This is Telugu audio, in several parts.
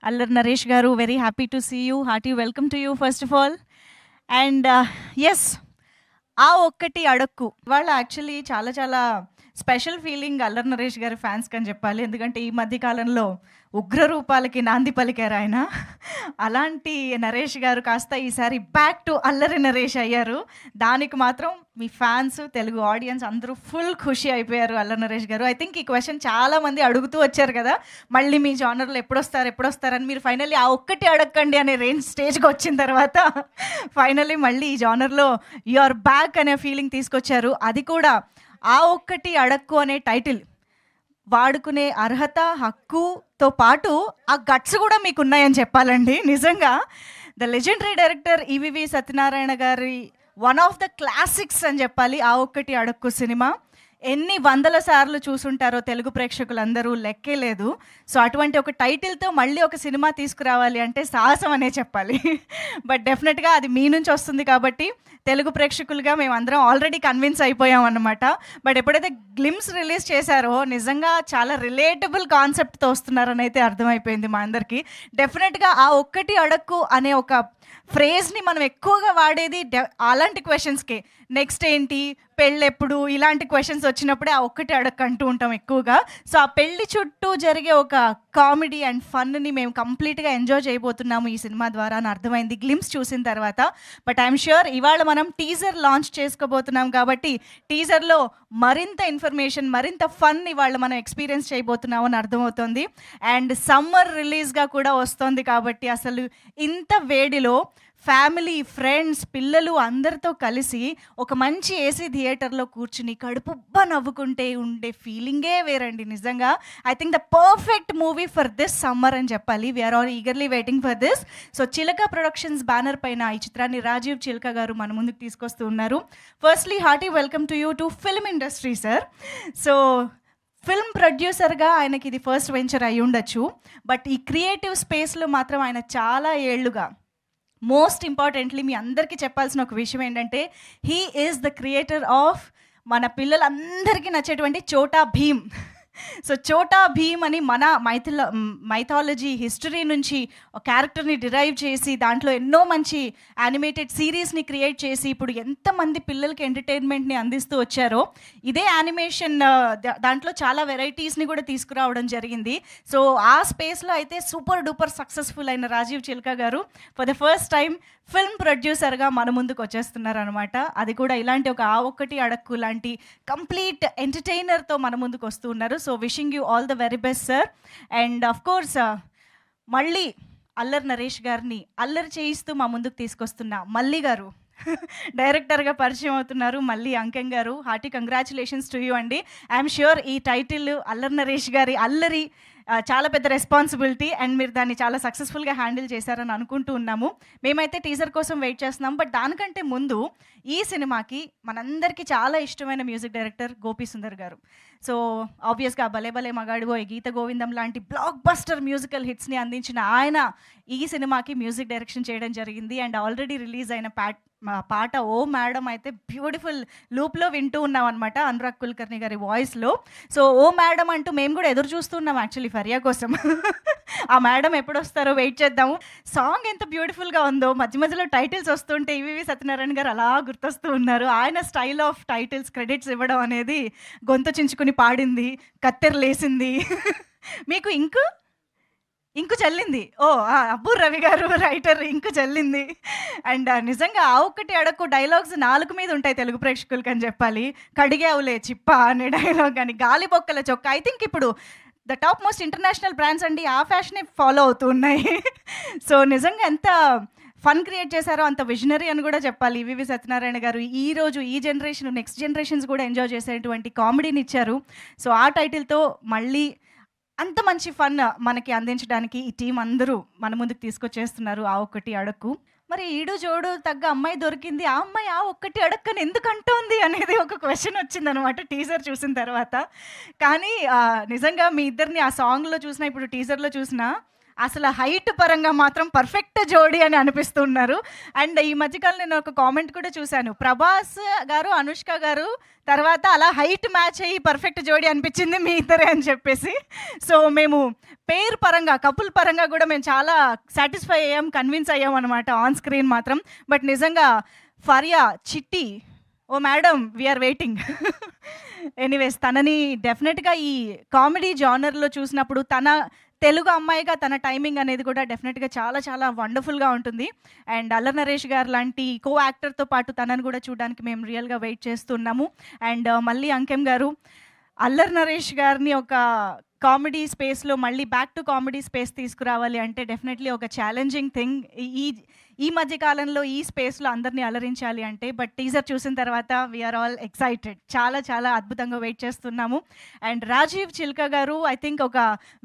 Allar Naresh Garu, very happy to see you. Hearty welcome to you, first of all. And yes, ఆ ఒక్కటి అడక్కు ఇవాళ యాక్చువల్లీ చాలా చాలా స్పెషల్ ఫీలింగ్ అల్లరి నరేష్ గారి ఫ్యాన్స్కి అని చెప్పాలి. ఎందుకంటే ఈ మధ్య కాలంలో ఉగ్ర రూపాలకి నాంది పలికారు ఆయన. అలాంటి నరేష్ గారు కాస్త ఈసారి బ్యాక్ టు అల్లరి నరేష్ అయ్యారు. దానికి మాత్రం మీ ఫ్యాన్స్, తెలుగు ఆడియన్స్ అందరూ ఫుల్ ఖుషి అయిపోయారు అల్లరి నరేష్ గారు. ఐ థింక్ ఈ క్వశ్చన్ చాలామంది అడుగుతూ వచ్చారు కదా, మళ్ళీ మీ జానర్లో ఎప్పుడొస్తారని. మీరు ఫైనల్లీ ఆ ఒక్కటి అడగండి అనే రేంజ్ స్టేజ్కి వచ్చిన తర్వాత ఫైనల్లీ మళ్ళీ ఈ జానర్లో యు ఆర్ బ్యాక్ అనే ఫీలింగ్ తీసుకొచ్చారు. అది కూడా ఆ ఒక్కటి అడక్కు అనే టైటిల్ వాడుకునే అర్హత, హక్కుతో పాటు ఆ గట్స్ కూడా మీకు ఉన్నాయని చెప్పాలండి. నిజంగా the legendary director EVV Satyanarayana గారి వన్ ఆఫ్ ద క్లాసిక్స్ అని చెప్పాలి ఆ ఒక్కటి అడక్కు సినిమా. ఎన్ని వందల సార్లు చూసుంటారో తెలుగు ప్రేక్షకులందరూ లెక్కే లేదు. సో అటువంటి ఒక టైటిల్తో మళ్ళీ ఒక సినిమా తీసుకురావాలి అంటే సాహసం అనే చెప్పాలి. బట్ డెఫినెట్గా అది మీ నుంచి వస్తుంది కాబట్టి తెలుగు ప్రేక్షకులుగా మేమందరం ఆల్రెడీ కన్విన్స్ అయిపోయాం అన్నమాట. బట్ ఎప్పుడైతే గ్లిమ్స్ రిలీజ్ చేశారో నిజంగా చాలా రిలేటబుల్ కాన్సెప్ట్తో వస్తున్నారని అయితే అర్థమైపోయింది మా అందరికీ. డెఫినెట్గా ఆ ఒక్కటి అడక్కు అనే ఒక ఫ్రేజ్ని మనం ఎక్కువగా వాడేది అలాంటి క్వశ్చన్స్కి. నెక్స్ట్ ఏంటి, పెళ్ళెప్పుడు, ఇలాంటి క్వశ్చన్స్ వచ్చినప్పుడే ఆ ఒక్కటి అడక్కు అంటూ ఉంటాం ఎక్కువగా. సో ఆ పెళ్లి చుట్టూ జరిగే ఒక కామెడీ అండ్ ఫన్ని మేము కంప్లీట్గా ఎంజాయ్ చేయబోతున్నాము ఈ సినిమా ద్వారా అని అర్థమైంది గ్లిమ్స్ చూసిన తర్వాత. బట్ ఐఎమ్ ష్యూర్ ఇవాళ మనం టీజర్ లాంచ్ చేసుకోబోతున్నాం కాబట్టి టీజర్లో మరింత ఇన్ఫర్మేషన్, మరింత ఫన్ ఇవాళ మనం ఎక్స్పీరియన్స్ చేయబోతున్నాము అని అర్థమవుతుంది. అండ్ సమ్మర్ రిలీజ్గా కూడా వస్తుంది కాబట్టి అసలు ఇంత వేడిలో ఫ్యామిలీ, ఫ్రెండ్స్, పిల్లలు అందరితో కలిసి ఒక మంచి ఏసీ థియేటర్లో కూర్చుని కడుపుబ్బా నవ్వుకుంటే ఉండే ఫీలింగే వేరండి నిజంగా. I think the perfect movie for this summer అని చెప్పాలి. We are all eagerly waiting for this. So Chilaka productions banner పైన ఈ చిత్రాన్ని రాజీవ్ చిలక గారు మన ముందుకు తీసుకొస్తూ ఉన్నారు. Firstly hearty welcome to you to film industry sir. So film ప్రొడ్యూసర్గా ఆయనకి ఇది ఫస్ట్ వెంచర్ అయి ఉండొచ్చు. బట్ ఈ క్రియేటివ్ స్పేస్లో మాత్రం ఆయన చాలా ఏళ్లుగా, మోస్ట్ ఇంపార్టెంట్లీ మీ అందరికీ చెప్పాల్సిన ఒక విషయం ఏంటంటే he is the creator of మన పిల్లలందరికీ నచ్చేటువంటి చోటా భీమ్. సో చోటా భీమ్ అని మన మైథాలజీ హిస్టరీ నుంచి ఒక క్యారెక్టర్ని డిరైవ్ చేసి దాంట్లో ఎన్నో మంచి యానిమేటెడ్ సిరీస్ని క్రియేట్ చేసి ఇప్పుడు ఎంతమంది పిల్లలకి ఎంటర్టైన్మెంట్ని అందిస్తూ వచ్చారో ఇదే యానిమేషన్ దాంట్లో చాలా వెరైటీస్ని కూడా తీసుకురావడం జరిగింది. సో ఆ స్పేస్లో అయితే సూపర్ డూపర్ సక్సెస్ఫుల్ అయిన రాజీవ్ చిల్కా గారు for the first time film ప్రొడ్యూసర్గా మన ముందుకు వచ్చేస్తున్నారు అనమాట. అది కూడా ఇలాంటి ఒక ఆ ఒక్కటి అడక్కు లాంటి కంప్లీట్ ఎంటర్టైనర్తో మన ముందుకు వస్తూ ఉన్నారు. So wishing you all the very best sir. And of course మళ్ళీ అల్లరి నరేష్ గారిని అల్లరి చేయిస్తూ మా ముందుకు తీసుకొస్తున్న మల్లి గారు డైరెక్టర్గా పరిచయం అవుతున్నారు. మళ్ళీ అంకెం గారు, హార్టీ కంగ్రాచులేషన్స్ టు యూ అండి. ఐఎమ్ ష్యూర్ ఈ టైటిల్ అల్లరి నరేష్ గారి అల్లరి చాలా పెద్ద రెస్పాన్సిబిలిటీ అండ్ మీరు దాన్ని చాలా సక్సెస్ఫుల్గా హ్యాండిల్ చేశారని అనుకుంటూ ఉన్నాము. మేమైతే టీజర్ కోసం వెయిట్ చేస్తున్నాం. బట్ దానికంటే ముందు ఈ సినిమాకి మనందరికీ చాలా ఇష్టమైన మ్యూజిక్ డైరెక్టర్ గోపీ సుందర్ గారు. సో ఆబ్వియస్గా భలే భలే మగాడిబోయ్, గీత గోవిందం లాంటి బ్లాక్ బస్టర్ మ్యూజికల్ హిట్స్ని అందించిన ఆయన ఈ సినిమాకి మ్యూజిక్ డైరెక్షన్ చేయడం జరిగింది. అండ్ ఆల్రెడీ రిలీజ్ అయిన పాట ఓ మేడం అయితే బ్యూటిఫుల్ లూప్లో వింటూ ఉన్నాం అనమాట అనురాగ్ కుల్కర్ణి గారి వాయిస్లో. సో ఓ మేడం అంటూ మేము కూడా ఎదురు చూస్తున్నాం యాక్చువల్లీ ఫరియా కోసం. ఆ మేడం ఎప్పుడు వస్తారో వెయిట్ చేద్దాము. సాంగ్ ఎంత బ్యూటిఫుల్గా ఉందో, మధ్య మధ్యలో టైటిల్స్ వస్తుంటే ఈవివి సత్యనారాయణ గారు అలా గుర్తొస్తూ ఉన్నారు. ఆయన స్టైల్ ఆఫ్ టైటిల్స్ క్రెడిట్స్ ఇవ్వడం అనేది గొంతు చించుకుని పాడింది, కత్తెర లేసింది. మీకు ఇంకు చల్లింది. ఓ అబ్బూర్ రవి గారు రైటర్, ఇంకు చల్లింది. అండ్ నిజంగా ఆ ఒక్కటి అడక్కు డైలాగ్స్ 4 మీద ఉంటాయి తెలుగు ప్రేక్షకులకి అని చెప్పాలి. కడిగావులే చిప్ప అనే డైలాగ్ కానీ, గాలి బొక్కల చొక్క. ఐ థింక్ ఇప్పుడు the top most international brands అండి ఆ ఫ్యాషనే ఫాలో అవుతూ ఉన్నాయి. సో నిజంగా ఎంత ఫన్ క్రియేట్ చేశారో అంత విజనరీ అని కూడా చెప్పాలి ఈవివి సత్యనారాయణ గారు. ఈరోజు ఈ జనరేషన్, నెక్స్ట్ జనరేషన్స్ కూడా ఎంజాయ్ చేసేటువంటి కామెడీని ఇచ్చారు. సో ఆ టైటిల్తో మళ్ళీ అంత మంచి ఫన్ మనకి అందించడానికి ఈ టీం అందరూ మన ముందుకు తీసుకొచ్చేస్తున్నారు ఆ ఒక్కటి అడక్కు. మరి ఈడు జోడు తగ్గ అమ్మాయి దొరికింది, ఆ అమ్మాయి ఆ ఒక్కటి అడక్కని ఎందుకు అంటోంది అనేది ఒక క్వశ్చన్ వచ్చిందనమాట టీజర్ చూసిన తర్వాత. కానీ నిజంగా మీ ఇద్దరిని ఆ సాంగ్లో చూసినా, ఇప్పుడు టీజర్లో చూసినా అసలు హైట్ పరంగా మాత్రం పర్ఫెక్ట్ జోడీ అని అనిపిస్తున్నారు. అండ్ ఈ మధ్యకాలం నేను ఒక కామెంట్ కూడా చూశాను, ప్రభాస్ గారు అనుష్క గారు తర్వాత అలా హైట్ మ్యాచ్ అయ్యి పర్ఫెక్ట్ జోడీ అనిపించింది మీ ఇద్దరే అని చెప్పేసి. సో మేము పేర్ పరంగా కపుల్ పరంగా కూడా మేము చాలా సాటిస్ఫై అయ్యాం, కన్విన్స్ అయ్యాం అనమాట ఆన్ స్క్రీన్ మాత్రం. బట్ నిజంగా ఫరియా చిట్టి, ఓ మేడం వీఆర్ వెయిటింగ్. ఎనీవేస్ తనని డెఫినెట్గా ఈ కామెడీ జానర్లో చూసినప్పుడు తన తెలుగు అమ్మాయిగా తన టైమింగ్ అనేది కూడా డెఫినెట్గా చాలా చాలా వండర్ఫుల్గా ఉంటుంది. అండ్ అల్లరి నరేష్ గారు లాంటి కో యాక్టర్తో పాటు తనను కూడా చూడడానికి మేము రియల్గా వెయిట్ చేస్తున్నాము. అండ్ మళ్ళీ అంకెం గారు అల్లరి నరేష్ గారిని ఒక కామెడీ స్పేస్లో మళ్ళీ బ్యాక్ టు కామెడీ స్పేస్ తీసుకురావాలి అంటే డెఫినెట్లీ ఒక ఛాలెంజింగ్ థింగ్ ఈ ఈ మధ్య కాలంలో ఈ స్పేస్లో అందరినీ అలరించాలి అంటే. బట్ టీజర్ చూసిన తర్వాత వీఆర్ ఆల్ ఎక్సైటెడ్, చాలా చాలా అద్భుతంగా వెయిట్ చేస్తున్నాము. అండ్ రాజీవ్ చిల్కా గారు ఐ థింక్ ఒక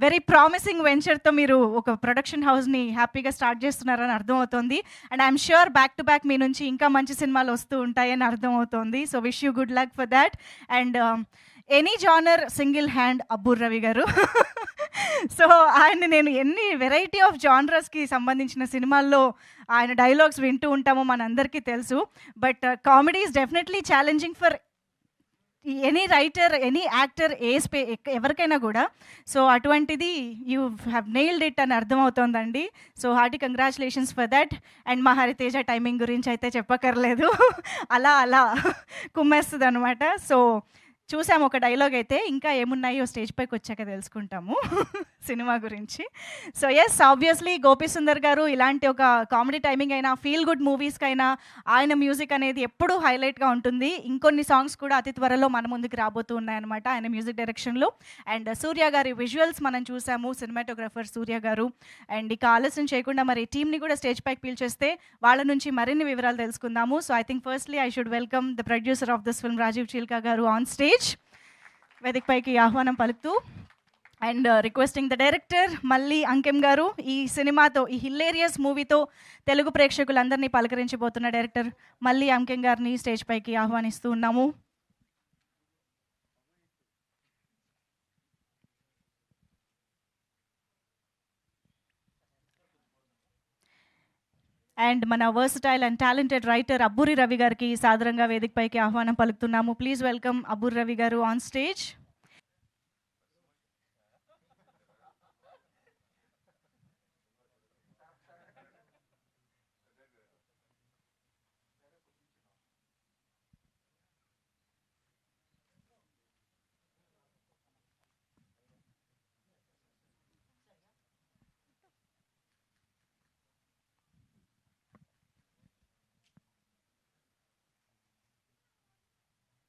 వెరీ ప్రామిసింగ్ వెంచర్తో మీరు ఒక ప్రొడక్షన్ హౌస్ని హ్యాపీగా స్టార్ట్ చేస్తున్నారని అర్థమవుతుంది. And I'm sure back to back మీ నుంచి ఇంకా మంచి సినిమాలు వస్తూ ఉంటాయని అర్థమవుతుంది. So wish you good luck for that. And any genre single hand Abbur Ravi గారు. సో ఆయన నేను ఎన్ని వెరైటీ ఆఫ్ జానరస్కి సంబంధించిన సినిమాల్లో ఆయన డైలాగ్స్ వింటూ ఉంటామో మనందరికీ తెలుసు. But comedy is definitely challenging for any writer, any actor, ఎవరికైనా కూడా. సో అటువంటిది యూ హ్యావ్ నెయిల్డ్ ఇట్ అని అర్థమవుతోందండి. So hearty congratulations for that. And మా హరితేజ టైమింగ్ గురించి అయితే చెప్పక్కర్లేదు, అలా అలా కుమ్మేస్తుంది అనమాట. సో చూసాము ఒక డైలాగ్ అయితే, ఇంకా ఏమున్నాయో స్టేజ్ పైకి వచ్చాక తెలుసుకుంటాము సినిమా గురించి. So yes, obviously Gopi Sundar garu ఇలాంటి ఒక కామెడీ టైమింగ్ అయినా ఫీల్ గుడ్ మూవీస్కైనా ఆయన మ్యూజిక్ అనేది ఎప్పుడూ హైలైట్గా ఉంటుంది. ఇంకొన్ని సాంగ్స్ కూడా అతి త్వరలో మన ముందుకు రాబోతూ ఉన్నాయన్నమాట ఆయన మ్యూజిక్ డైరెక్షన్లో. అండ్ సూర్య గారి విజువల్స్ మనం చూసాము, సినిమాటోగ్రఫర్ సూర్య గారు. అండ్ ఇక ఆలస్యం చేయకుండా మరి టీమ్ని కూడా స్టేజ్ పైకి పిలిచేస్తే వాళ్ళ నుంచి మరిన్ని వివరాలు తెలుసుకుందాము. So I think firstly I should welcome the producer of this film Rajeev Chilka garu on stage. వేదిక పైకి ఆహ్వానం పలుకుతూ అండ్ రిక్వెస్టింగ్ ద డైరెక్టర్ మళ్ళీ అంకెం గారు ఈ సినిమాతో, ఈ హిల్లేరియస్ మూవీతో తెలుగు ప్రేక్షకులందరినీ పలకరించబోతున్న డైరెక్టర్ మళ్ళీ అంకెం గారిని స్టేజ్ పైకి ఆహ్వానిస్తూ ఉన్నాము. అండ్ మన versatile and talented writer Abburi Ravi గారికి సాదరంగా వేదిక పైకి ఆహ్వానం పలుకుతున్నాము. ప్లీజ్ వెల్కమ్ అబ్బూరి రవి గారు on stage.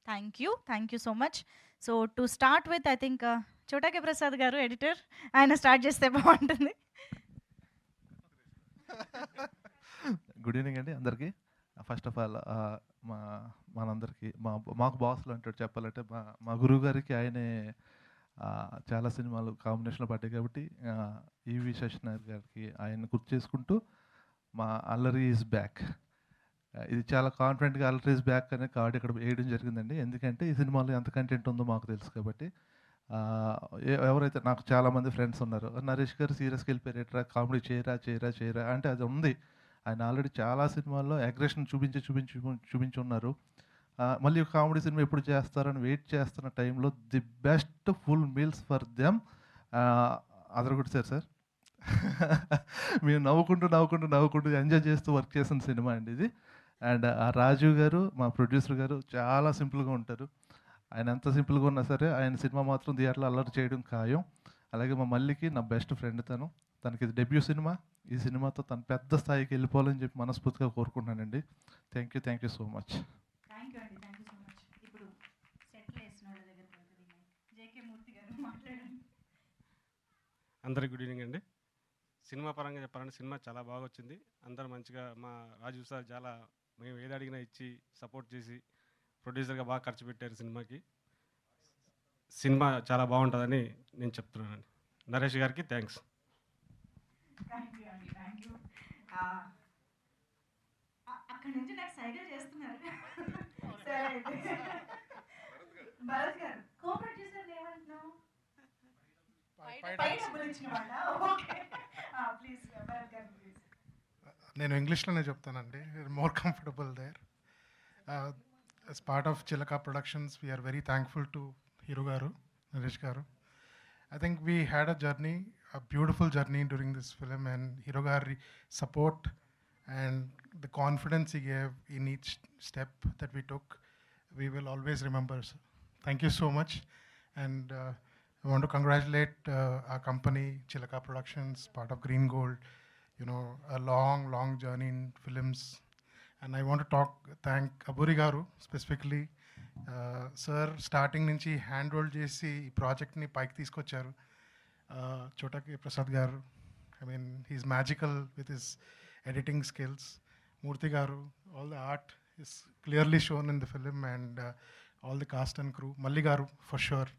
Thank you so much. So to start with I think Chota K Prasad గారు ఎడిటర్, ఆయన స్టార్ట్ చేస్తే బాగుంటుంది. గుడ్ ఈవినింగ్ అండి అందరికీ. ఫస్ట్ ఆఫ్ ఆల్ మనందరికీ మాకు బాసులు అంటాడు చెప్పాలంటే, మా గురువు గారికి ఆయనే చాలా సినిమాలు కాంబినేషన్లో పడ్డాయి కాబట్టి ఈవి శశినాథ్ గారికి ఆయన గుర్తు చేసుకుంటూ మా అల్లరి ఈజ్ బ్యాక్, ఇది చాలా కాన్ఫిడెంట్గా అల్లరి ఈజ్ బ్యాక్ అనే కార్డు ఇక్కడ వేయడం జరిగిందండి. ఎందుకంటే ఈ సినిమాలో ఎంత కంటెంట్ ఉందో మాకు తెలుసు కాబట్టి. ఎవరైతే నాకు చాలామంది ఫ్రెండ్స్ ఉన్నారు, నరేష్ గారు సీరియస్కి వెళ్ళిపోయారు, ఎట్రా కామెడీ చేయరా అంటే అది ఉంది. ఆయన ఆల్రెడీ చాలా సినిమాల్లో అగ్రెషన్ చూపించి ఉన్నారు. మళ్ళీ కామెడీ సినిమా ఎప్పుడు చేస్తారని వెయిట్ చేస్తున్న టైంలో the best full meals for them అదరగొట్టారు సార్. మేము నవ్వుకుంటూ ఎంజాయ్ చేస్తూ వర్క్ చేసిన సినిమా అండి ఇది. అండ్ ఆ రాజీవ్ గారు మా ప్రొడ్యూసర్ గారు చాలా సింపుల్గా ఉంటారు. ఆయన ఎంత సింపుల్గా ఉన్నా సరే ఆయన సినిమా మాత్రం థియేటర్లో అల్లరి చేయడం ఖాయం. అలాగే మా మల్లికి నా బెస్ట్ ఫ్రెండ్ తనకి ఇది డెబ్యూ సినిమా. ఈ సినిమాతో తను పెద్ద స్థాయికి వెళ్ళిపోవాలని చెప్పి మనస్ఫూర్తిగా కోరుకుంటున్నానండి. Thank you so much. అందరికి గుడ్ ఈవినింగ్ అండి. సినిమా పరంగా చెప్పాలంటే సినిమా చాలా బాగా వచ్చింది. అందరూ మంచిగా, మా రాజీవ్ సార్ చాలా మేము ఏది అడిగినా ఇచ్చి సపోర్ట్ చేసి ప్రొడ్యూసర్గా బాగా ఖర్చు పెట్టారు సినిమాకి. సినిమా చాలా బాగుంటుందని నేను చెప్తున్నానండి. నరేష్ గారికి థ్యాంక్స్. అక్కడ నుంచి నాకు సైకిల్ చేస్తున్నారు. ప్లీజ్ భరత్ గారు ప్లీజ్. నేను ఇంగ్లీష్లోనే చెప్తానండి, more comfortable there. as part of Chilaka Productions, we are very thankful to Hiru garu, Naresh garu. I think we had a journey, a beautiful journey during this film, and Hiru garu support and the confidence he gave in each step that we took, we will always remember. Sir. Thank you so much, and I want to congratulate our company, Chilaka Productions, part of Green Gold. You know, a long journey in films. And I want to thank Aburi garu specifically. Sir, starting నుంచి హ్యాండ్ హోల్డ్ చేసి ఈ ప్రాజెక్ట్ని పైకి తీసుకొచ్చారు. చోటకి ప్రసాద్ గారు, I mean he's magical with his editing skills. మూర్తి గారు, all the art is clearly shown in the film, and all the cost and crew. మల్లి గారు for sure,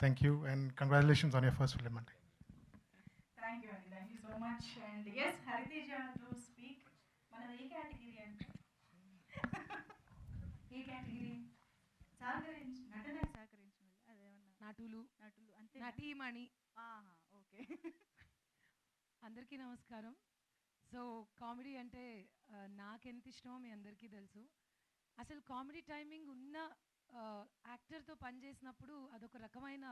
thank you and congratulations on your first film అండి. థ్యాంక్ యూ అండి, thank you so much. And yes Hariteja to speak. మనది ఏ కేటగిరీ అంటే ఏ కేటగిరీ? నటనకు సహకరించిన అదేమన్నా నటులు అంతే నటీమణి ఓకే. అందరికీ నమస్కారం. సో కామెడీ అంటే నాకెంత ఇష్టమో మీ అందరికీ తెలుసు. అసలు కామెడీ టైమింగ్ ఉన్న యాక్టర్తో పనిచేసినప్పుడు అదొక రకమైన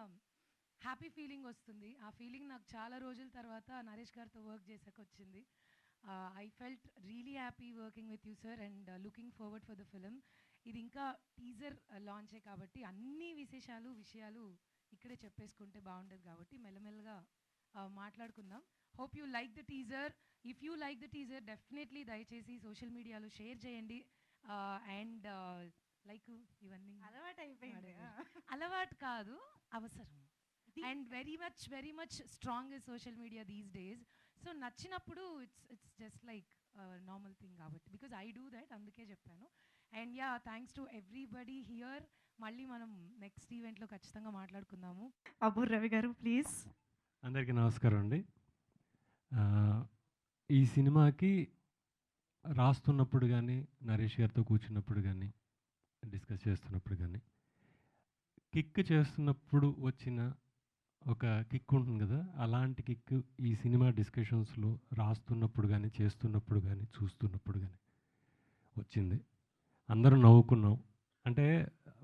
హ్యాపీ ఫీలింగ్ వస్తుంది. ఆ ఫీలింగ్ నాకు చాలా రోజుల తర్వాత నరేష్ గారితో వర్క్ చేసాక వచ్చింది. I felt really happy working with you sir, and looking forward for the film. ఇది ఇంకా టీజర్ లాంచే కాబట్టి అన్ని విషయాలు ఇక్కడే చెప్పేసుకుంటే బాగుంటుంది కాబట్టి మెల్లమెల్లగా మాట్లాడుకుందాం. Hope you like the teaser. If you like the teaser definitely దయచేసి సోషల్ మీడియాలో షేర్ చేయండి. అండ్ లైక్ ఇవన్నీ అలవాటు అయిపోయింది. అలవాటు కాదు, అవసరం. And very much strong is social media these days. So నచ్చినప్పుడు it's just like normal thing కాబట్టి, బికాజ్ ఐ డూ దట్, అందుకే చెప్పాను. And yeah, thanks to everybody here. మళ్ళీ మనం నెక్స్ట్ ఈవెంట్లో ఖచ్చితంగా మాట్లాడుకుందాము. అబూర్ రవి గారు ప్లీజ్. అందరికీ నమస్కారం అండి. ఈ సినిమాకి రాస్తున్నప్పుడు కానీ, నరేష్ గారితో కూర్చున్నప్పుడు కానీ, డిస్కస్ చేస్తున్నప్పుడు కానీ, కిక్ చేస్తున్నప్పుడు వచ్చిన ఒక కిక్ ఉంటుంది కదా, అలాంటి కిక్ ఈ సినిమా డిస్కషన్స్లో రాస్తున్నప్పుడు కానీ, చేస్తున్నప్పుడు కానీ, చూస్తున్నప్పుడు కానీ వచ్చింది. అందరూ నవ్వుకున్నాం. అంటే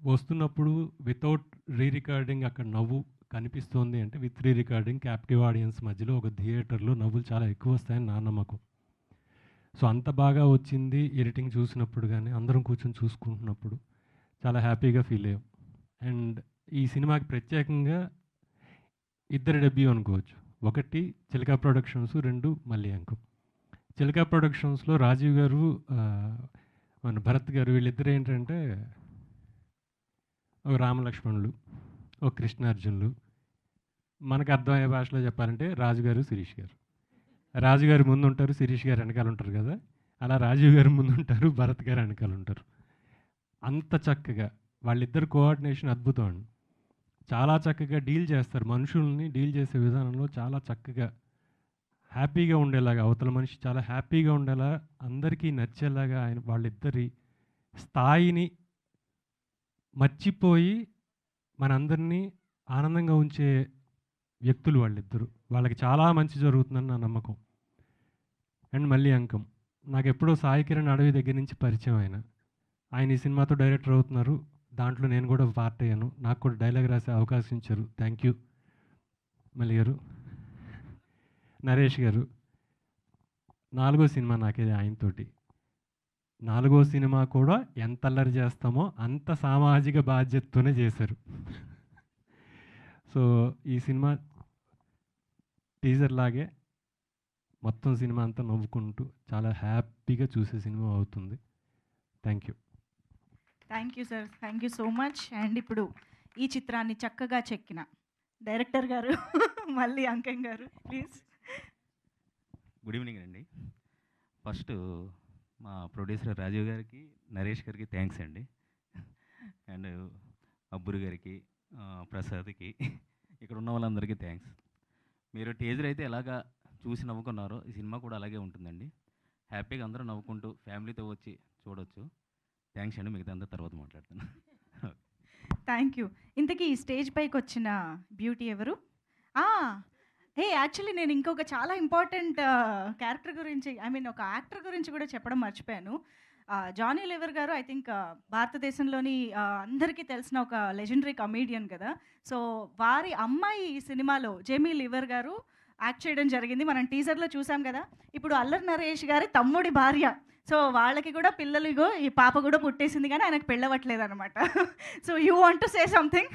వస్తున్నప్పుడు వితౌట్ రీ రికార్డింగ్ అక్కడ నవ్వు కనిపిస్తోంది అంటే, with re recording captive audience మధ్యలో ఒక థియేటర్లో నవ్వులు చాలా ఎక్కువ వస్తాయని నా నమ్మకం. సో అంత బాగా వచ్చింది ఎడిటింగ్ చూసినప్పుడు కానీ, అందరం కూర్చొని చూసుకుంటున్నప్పుడు చాలా హ్యాపీగా ఫీల్ అయ్యాం. అండ్ ఈ సినిమాకి ప్రత్యేకంగా ఇద్దరు డెబ్యూ అనుకోవచ్చు. ఒకటి చిలకా ప్రొడక్షన్స్, రెండు మల్లి అంకం. చిలకా ప్రొడక్షన్స్లో రాజీవ్ గారు, మన భరత్ గారు, వీళ్ళిద్దరు ఏంటంటే ఒక రామలక్ష్మణులు, ఒక కృష్ణార్జునులు. మనకు అర్థమయ్యే భాషలో చెప్పాలంటే రాజుగారు, శిరీష్ గారు. రాజుగారు ముందు ఉంటారు, శిరీష్ గారు వెనకాల ఉంటారు కదా, అలా రాజీవ్ గారు ముందు ఉంటారు, భరత్ గారు వెనకాల ఉంటారు. అంత చక్కగా వాళ్ళిద్దరు కోఆర్డినేషన్ అద్భుతం అండి. చాలా చక్కగా డీల్ చేస్తారు, మనుషుల్ని డీల్ చేసే విధానంలో చాలా చక్కగా హ్యాపీగా ఉండేలాగా, అవతల మనిషి చాలా హ్యాపీగా ఉండేలా, అందరికీ నచ్చేలాగా ఆయన వాళ్ళిద్దరి స్థాయిని మర్చిపోయి మనందరినీ ఆనందంగా ఉంచే వ్యక్తులు వాళ్ళిద్దరు. వాళ్ళకి చాలా మంచి జరుగుతుందని నా నమ్మకం. అండ్ మళ్ళీ అంకం, నాకు ఎప్పుడో సాయి కిరణ్ అడవి దగ్గర నుంచి పరిచయం. ఆయన ఈ సినిమాతో డైరెక్టర్ అవుతున్నారు, దాంట్లో నేను కూడా పార్ట్ అయ్యాను. నాకు కూడా డైలాగ్ రాసే అవకాశం ఇచ్చారు, థ్యాంక్ యూ మళ్ళీ గారు. నరేష్ గారు, 4వ సినిమా నాకేది ఆయనతోటి. 4వ సినిమా కూడా ఎంత అల్లరి చేస్తామో అంత సామాజిక బాధ్యతతోనే చేశారు. సో ఈ సినిమా టీజర్ లాగే మొత్తం సినిమా అంతా నవ్వుకుంటూ చాలా హ్యాపీగా చూసే సినిమా అవుతుంది. Thank you. Thank you sir, thank you so much. And ఇప్పుడు ఈ చిత్రాన్ని చక్కగా చెక్కిన డైరెక్టర్ గారు మళ్ళీ అంకం గారు ప్లీజ్. గుడ్ ఈవినింగ్ అండి. ఫస్ట్ మా ప్రొడ్యూసర్ రాజీవ్ గారికి, నరేష్ గారికి థ్యాంక్స్ అండి. అండ్ అబ్బురు గారికి, ప్రసాద్కి, ఇక్కడ ఉన్న వాళ్ళందరికీ థ్యాంక్స్. మీరు టీజర్ అయితే ఎలాగా చూసి నవ్వుకున్నారో ఈ సినిమా కూడా అలాగే ఉంటుందండి. హ్యాపీగా అందరూ నవ్వుకుంటూ ఫ్యామిలీతో వచ్చి చూడొచ్చు. థ్యాంక్స్ అండి, మిగతా అంతా తర్వాత మాట్లాడుతున్నాను. Thank you. ఇంతకీ ఈ స్టేజ్ పైకి వచ్చిన బ్యూటీ ఎవరు? హే యాక్చువల్లీ నేను ఇంకొక చాలా ఇంపార్టెంట్ క్యారెక్టర్ గురించి ఒక యాక్టర్ గురించి కూడా చెప్పడం మర్చిపోయాను. జానీ లివర్ గారు ఐ థింక్ భారతదేశంలోని అందరికీ తెలిసిన ఒక లెజెండరీ కమీడియన్ కదా. సో వారి అమ్మాయి ఈ సినిమాలో జేమీ లివర్ గారు యాక్ట్ చేయడం జరిగింది. మనం టీజర్లో చూసాం కదా. ఇప్పుడు అల్లరి నరేష్ గారి తమ్ముడి భార్య. సో వాళ్ళకి కూడా పిల్లలు, ఇగో ఈ పాప కూడా పుట్టేసింది కానీ ఆయనకు పెళ్ళవట్లేదు అనమాట. So you want to say something?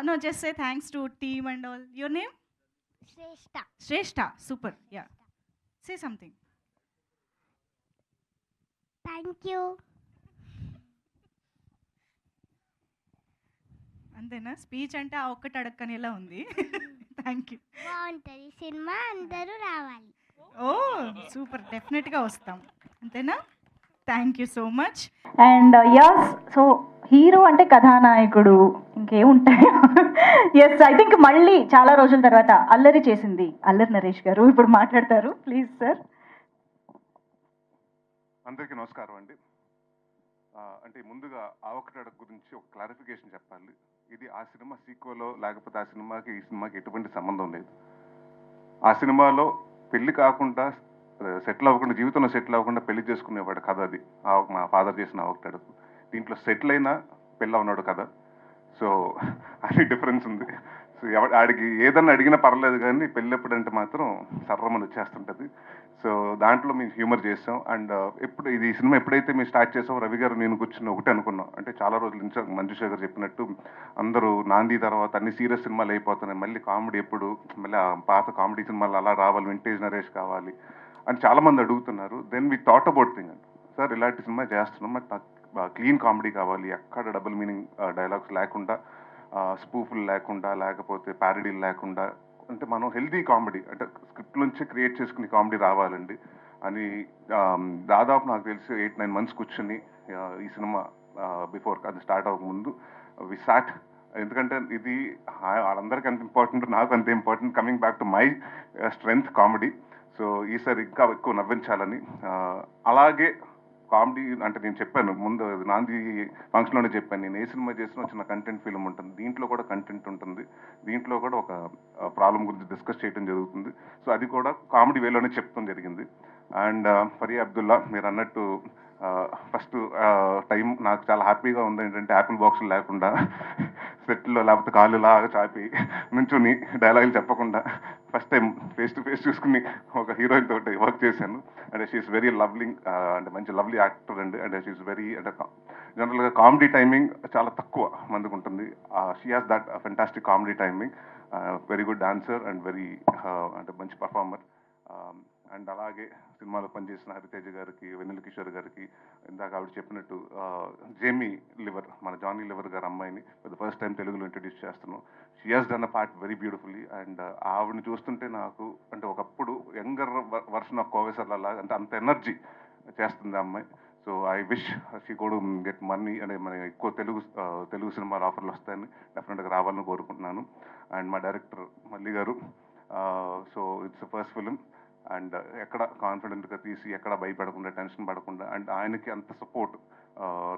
No, just say thanks to team and all. Your name? Shrestha. Shrestha, super. Yeah. Say something. Thank you. అంతేనా? స్పీచ్ అంటే ఆ ఒక్కటి అడక్కనేలా ఉంది. Thank you. బాగుంటుంది సినిమా, అందరూ రావాలి. ఓ సూపర్, డెఫినెట్గా వస్తాం. అంతేనా? Thank you so much. And yes, so hero అంటే కథానాయకుడు, ఇంకేముంటాయి? ఎస్, ఐ థింక్ మళ్ళీ చాలా రోజుల తర్వాత అల్లరి చేసింది అల్లరి నరేష్ గారు. ఇప్పుడు మాట్లాడతారు, ప్లీజ్ సార్. అందరికీ నమస్కారం అండి. అంటే ముందుగా ఆవకటాడ గురించి ఒక క్లారిఫికేషన్ చెప్పాలి. ఇది ఆ సినిమా సీక్వెలో లేకపోతే ఆ సినిమాకి ఈ సినిమాకి ఎటువంటి సంబంధం లేదు. ఆ సినిమాలో పెళ్లి కాకుండా సెటిల్ అవ్వకుండా, జీవితంలో సెటిల్ అవ్వకుండా పెళ్లి చేసుకునేవాడు కథ అది. మా ఫాదర్ చేసిన ఆవకటాడకు. దీంట్లో సెటిల్ అయినా పెళ్ళి అవునాడు కదా. సో అది డిఫరెన్స్ ఉంది. సో ఆడికి ఏదన్నా అడిగినా పర్లేదు, కానీ పెళ్ళి ఎప్పుడంటే మాత్రం సర్రమని వచ్చేస్తుంటుంది. సో దాంట్లో మేము హ్యూమర్ చేసాం. అండ్ ఎప్పుడు ఇది సినిమా ఎప్పుడైతే మేము స్టార్ట్ చేసాం, రవి గారు నేను కూర్చుని ఒకటే అనుకున్నాం, అంటే చాలా రోజుల నుంచి మంజుష గారు చెప్పినట్టు అందరూ నాంది తర్వాత అన్ని సీరియస్ సినిమాలు అయిపోతున్నాయి, మళ్ళీ కామెడీ ఎప్పుడు, మళ్ళీ ఆ పాత కామెడీ సినిమాలు అలా రావాలి, వింటేజ్ నరేష్ కావాలి అని చాలామంది అడుగుతున్నారు. Then we thought about thing అండి, సార్ ఇలాంటి సినిమా చేస్తున్నాం, బట్ నాకు క్లీన్ కామెడీ కావాలి, ఎక్కడ డబుల్ మీనింగ్ డైలాగ్స్ లేకుండా, స్పూఫులు లేకుండా, లేకపోతే ప్యారడీలు లేకుండా, అంటే మనం హెల్దీ కామెడీ, అంటే స్క్రిప్ట్ నుంచి క్రియేట్ చేసుకునే కామెడీ రావాలండి అని దాదాపు నాకు తెలిసి 8-9 మంత్స్ కూర్చొని ఈ సినిమా బిఫోర్ అది స్టార్ట్ అవ్వకముందు వి సాట్. ఎందుకంటే ఇది వాళ్ళందరికీ అంత ఇంపార్టెంట్, నాకు అంత important, coming back to my strength comedy. So ఈసారి ఇంకా ఎక్కువ నవ్వించాలని, అలాగే కామెడీ అంటే నేను చెప్పాను ముందు నాంది ఫంక్షన్లోనే చెప్పాను, నేను ఏ సినిమా చేసినా చిన్న కంటెంట్ ఫిల్మ్ ఉంటుంది, దీంట్లో కూడా కంటెంట్ ఉంటుంది, దీంట్లో కూడా ఒక ప్రాబ్లం గురించి డిస్కస్ చేయడం జరుగుతుంది. సో అది కూడా కామెడీ వేలోనే చెప్తాం జరిగింది. అండ్ ఫరియా అబ్దుల్లా మీరు అన్నట్టు ఫస్ట్ టైం నాకు చాలా హ్యాపీగా ఉంది ఏంటంటే యాపిల్ బాక్సులు లేకుండా సెట్లో లేకపోతే కాళ్ళు లాగా చాపి నుంచుని డైలాగులు చెప్పకుండా first time face to face చూసుకుని ఒక హీరోయిన్ తోటి వర్క్ చేశాను. అంటే షీఈస్ వెరీ లవ్లీ, అంటే మంచి లవ్లీ యాక్టర్ అండి. అంటే షీఈస్ వెరీ, అంటే జనరల్గా కామెడీ టైమింగ్ చాలా తక్కువ మందికి ఉంటుంది. She has that fantastic comedy timing, very good dancer and very అంటే మంచి పర్ఫార్మర్. అండ్ అలాగే సినిమాలో పనిచేసిన హరితేజ గారికి, వెన్నెల కిషోర్ గారికి, ఇందాక ఆవిడ చెప్పినట్టు జేమీ లివర్, మన జానీ లివర్ గారి అమ్మాయిని ఫర్ ద ఫస్ట్ టైం తెలుగులో ఇంట్రడ్యూస్ చేస్తున్నాం. She has done a part very beautifully. And ఆవిడని చూస్తుంటే నాకు అంటే ఒకప్పుడు యంగర్ వర్షన్ ఆఫ్ కోవేసర్ల అంటే అంత ఎనర్జీ చేస్తుంది ఆ అమ్మాయి. సో ఐ విష్ షీ కూడా గెట్ మనీ, అంటే మన ఎక్కువ తెలుగు సినిమాల ఆఫర్లు వస్తాయని డెఫినెట్గా రావాలని కోరుకుంటున్నాను. అండ్ మా డైరెక్టర్ మల్లి గారు, so it's first film, and ఎక్కడ కాన్ఫిడెంట్గా తీసి ఎక్కడ భయపడకుండా, టెన్షన్ పడకుండా, అండ్ ఆయనకి అంత support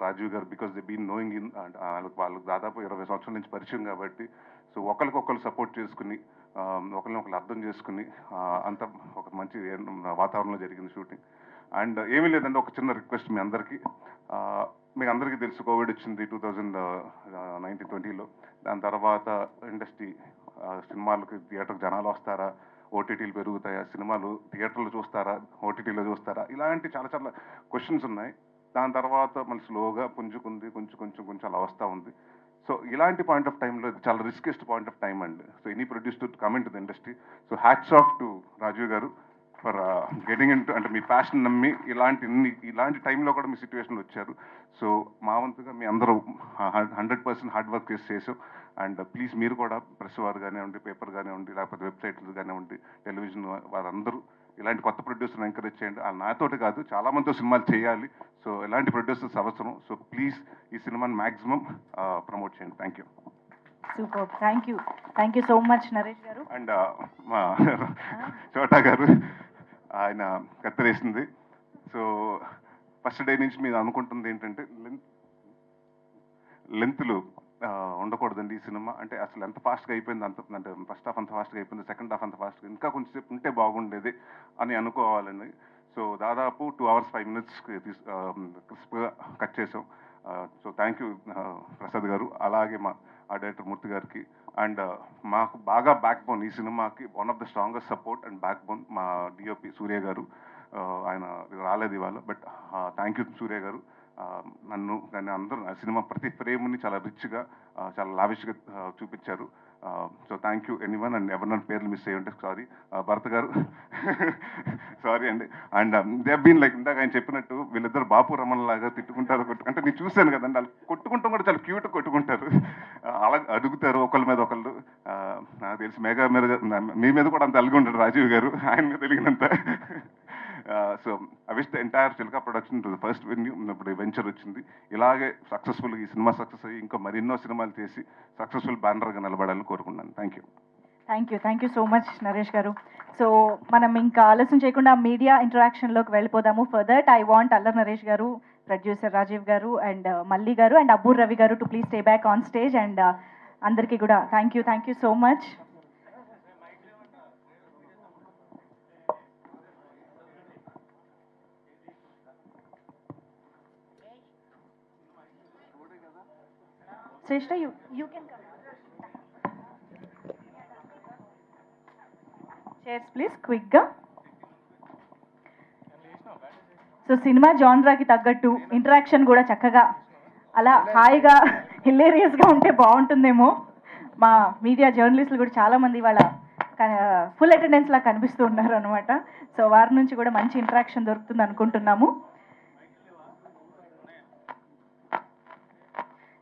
Rajeev garu, because they been knowing in, and వాళ్ళకి దాదాపు 20 సంవత్సరాల నుంచి పరిచయం కాబట్టి, సో ఒకరికొకరు సపోర్ట్ చేసుకుని, ఒకరిని అర్థం చేసుకుని అంత ఒక మంచి వాతావరణంలో జరిగింది షూటింగ్. అండ్ ఏమీ లేదంటే ఒక చిన్న రిక్వెస్ట్ మీ అందరికీ, మీకు అందరికీ తెలుసు కోవిడ్ వచ్చింది 2019-20లో. దాని తర్వాత ఇండస్ట్రీ సినిమాలకి థియేటర్కి జనాలు వస్తారా, ఓటీటీలు పెరుగుతాయా, సినిమాలు థియేటర్లు చూస్తారా, ఓటీటీలో చూస్తారా, ఇలాంటి చాలా చాలా క్వశ్చన్స్ ఉన్నాయి. దాని తర్వాత మళ్ళీ స్లోగా పుంజుకుంది, కొంచెం అలా వస్తూ ఉంది. సో ఇలాంటి పాయింట్ ఆఫ్ టైంలో ఇది చాలా రిస్కెస్ట్ పాయింట్ ఆఫ్ టైం అండి. So any produce to come in to the industry. So hats off to Rajeev garu for getting in to, అంటే మీ ప్యాషన్ నమ్మి ఇలాంటి టైంలో కూడా మీ సిచ్యువేషన్లో వచ్చారు. సో మా వంతుగా మీ అందరూ 100% హార్డ్ వర్క్ చేసాం. అండ్ ప్లీజ్ మీరు కూడా ప్రెస్ వారు కానివ్వండి, పేపర్ కానివ్వండి, లేకపోతే వెబ్సైట్లు కానివ్వండి, టెలివిజన్ వారందరూ ఇలాంటి కొత్త ప్రొడ్యూసర్ని ఎంకరేజ్ చేయండి. వాళ్ళు నాతోటి కాదు, చాలా మందితో సినిమాలు చేయాలి. సో ఇలాంటి ప్రొడ్యూసర్స్ అవసరం. సో ప్లీజ్ ఈ సినిమాని మ్యాక్సిమం ప్రమోట్ చేయండి. Thank you. Super, thank you so much Naresh గారు. అండ్ మా చోటా గారు, ఆయన కత్తిరేసింది. సో ఫస్ట్ డే నుంచి మీరు అనుకుంటుంది ఏంటంటే లెంత్లు ఉండకూడదండి ఈ సినిమా. అంటే అసలు ఎంత ఫాస్ట్గా అయిపోయింది, అంత అంటే ఫస్ట్ హాఫ్ అంత ఫాస్ట్గా అయిపోయింది, సెకండ్ హాఫ్ అంత ఫాస్ట్గా, ఇంకా కొంచెం ఉంటే బాగుండేది అని అనుకోవాలండి. సో దాదాపు 2 hours 5 minutes క్రిస్ప్గా కట్ చేసాం. సో థ్యాంక్ యూ ప్రసాద్ గారు, అలాగే మా డైరెక్టర్ మూర్తి గారికి. అండ్ మాకు బాగా బ్యాక్ బోన్ ఈ సినిమాకి, one of the strongest support and back bone మా డిఓపి సూర్య గారు. ఆయన రాలేదు ఇవాళ, బట్ థ్యాంక్ యూ సూర్య గారు. నన్ను కానీ అందరూ ఆ సినిమా ప్రతి ఫ్రేమ్ని చాలా రిచ్గా, చాలా లావిష్గా చూపించారు. So thank you anyone, and ఎవరు నన్ను పేర్లు మిస్ అయ్యి ఉంటే సారీ. భరత్ గారు సారీ అండి. అండ్ దే బీన్ లైక్, ఇందాక ఆయన చెప్పినట్టు వీళ్ళిద్దరు బాపు రమణ లాగా తిట్టుకుంటారు, అంటే నేను చూశాను కదండి, వాళ్ళు కొట్టుకుంటాం కూడా చాలా క్యూట్ కొట్టుకుంటారు, అలా అడుగుతారు ఒకళ్ళ మీద ఒకళ్ళు. నాకు తెలిసి మెగా మీద, మీ మీద కూడా అంత అలిగి ఉంటాడు రాజీవ్ గారు, ఆయన మీద తెలిగినంత. So I wish the entire Chilaka production to the first venue. ఇప్పుడు వెంచర్ వచ్చింది, ఇలాగే సక్సెస్ఫుల్గా ఈ సినిమా సక్సెస్ అయ్యి ఇంకా మరెన్నో సినిమాలు చేసి సక్సెస్ఫుల్ బ్యానర్గా నిలబడాలని కోరుకున్నాను. Thank you. Thank you so much Naresh గారు. సో మనం ఇంకా ఆలస్యం చేయకుండా మీడియా ఇంటరాక్షన్లోకి వెళ్ళిపోదాము. For that I want Allari Naresh గారు, ప్రొడ్యూసర్ రాజీవ్ గారు అండ్ మల్లి గారు అండ్ అబ్బూర్ రవి గారు to please stay back on stage. And అందరికీ కూడా thank you so much. Shrestha, you can come. Chairs please, quick గా. సో సినిమా జాన్రాకి తగ్గట్టు ఇంటరాక్షన్ కూడా చక్కగా అలా హాయిగా హిలేరియస్గా ఉంటే బాగుంటుందేమో. మా మీడియా జర్నలిస్టులు కూడా చాలామంది వాళ్ళ ఫుల్ అటెండెన్స్ లా కనిపిస్తూ ఉన్నారు అనమాట. సో వారి నుంచి కూడా మంచి ఇంటరాక్షన్ దొరుకుతుంది అనుకుంటున్నాము.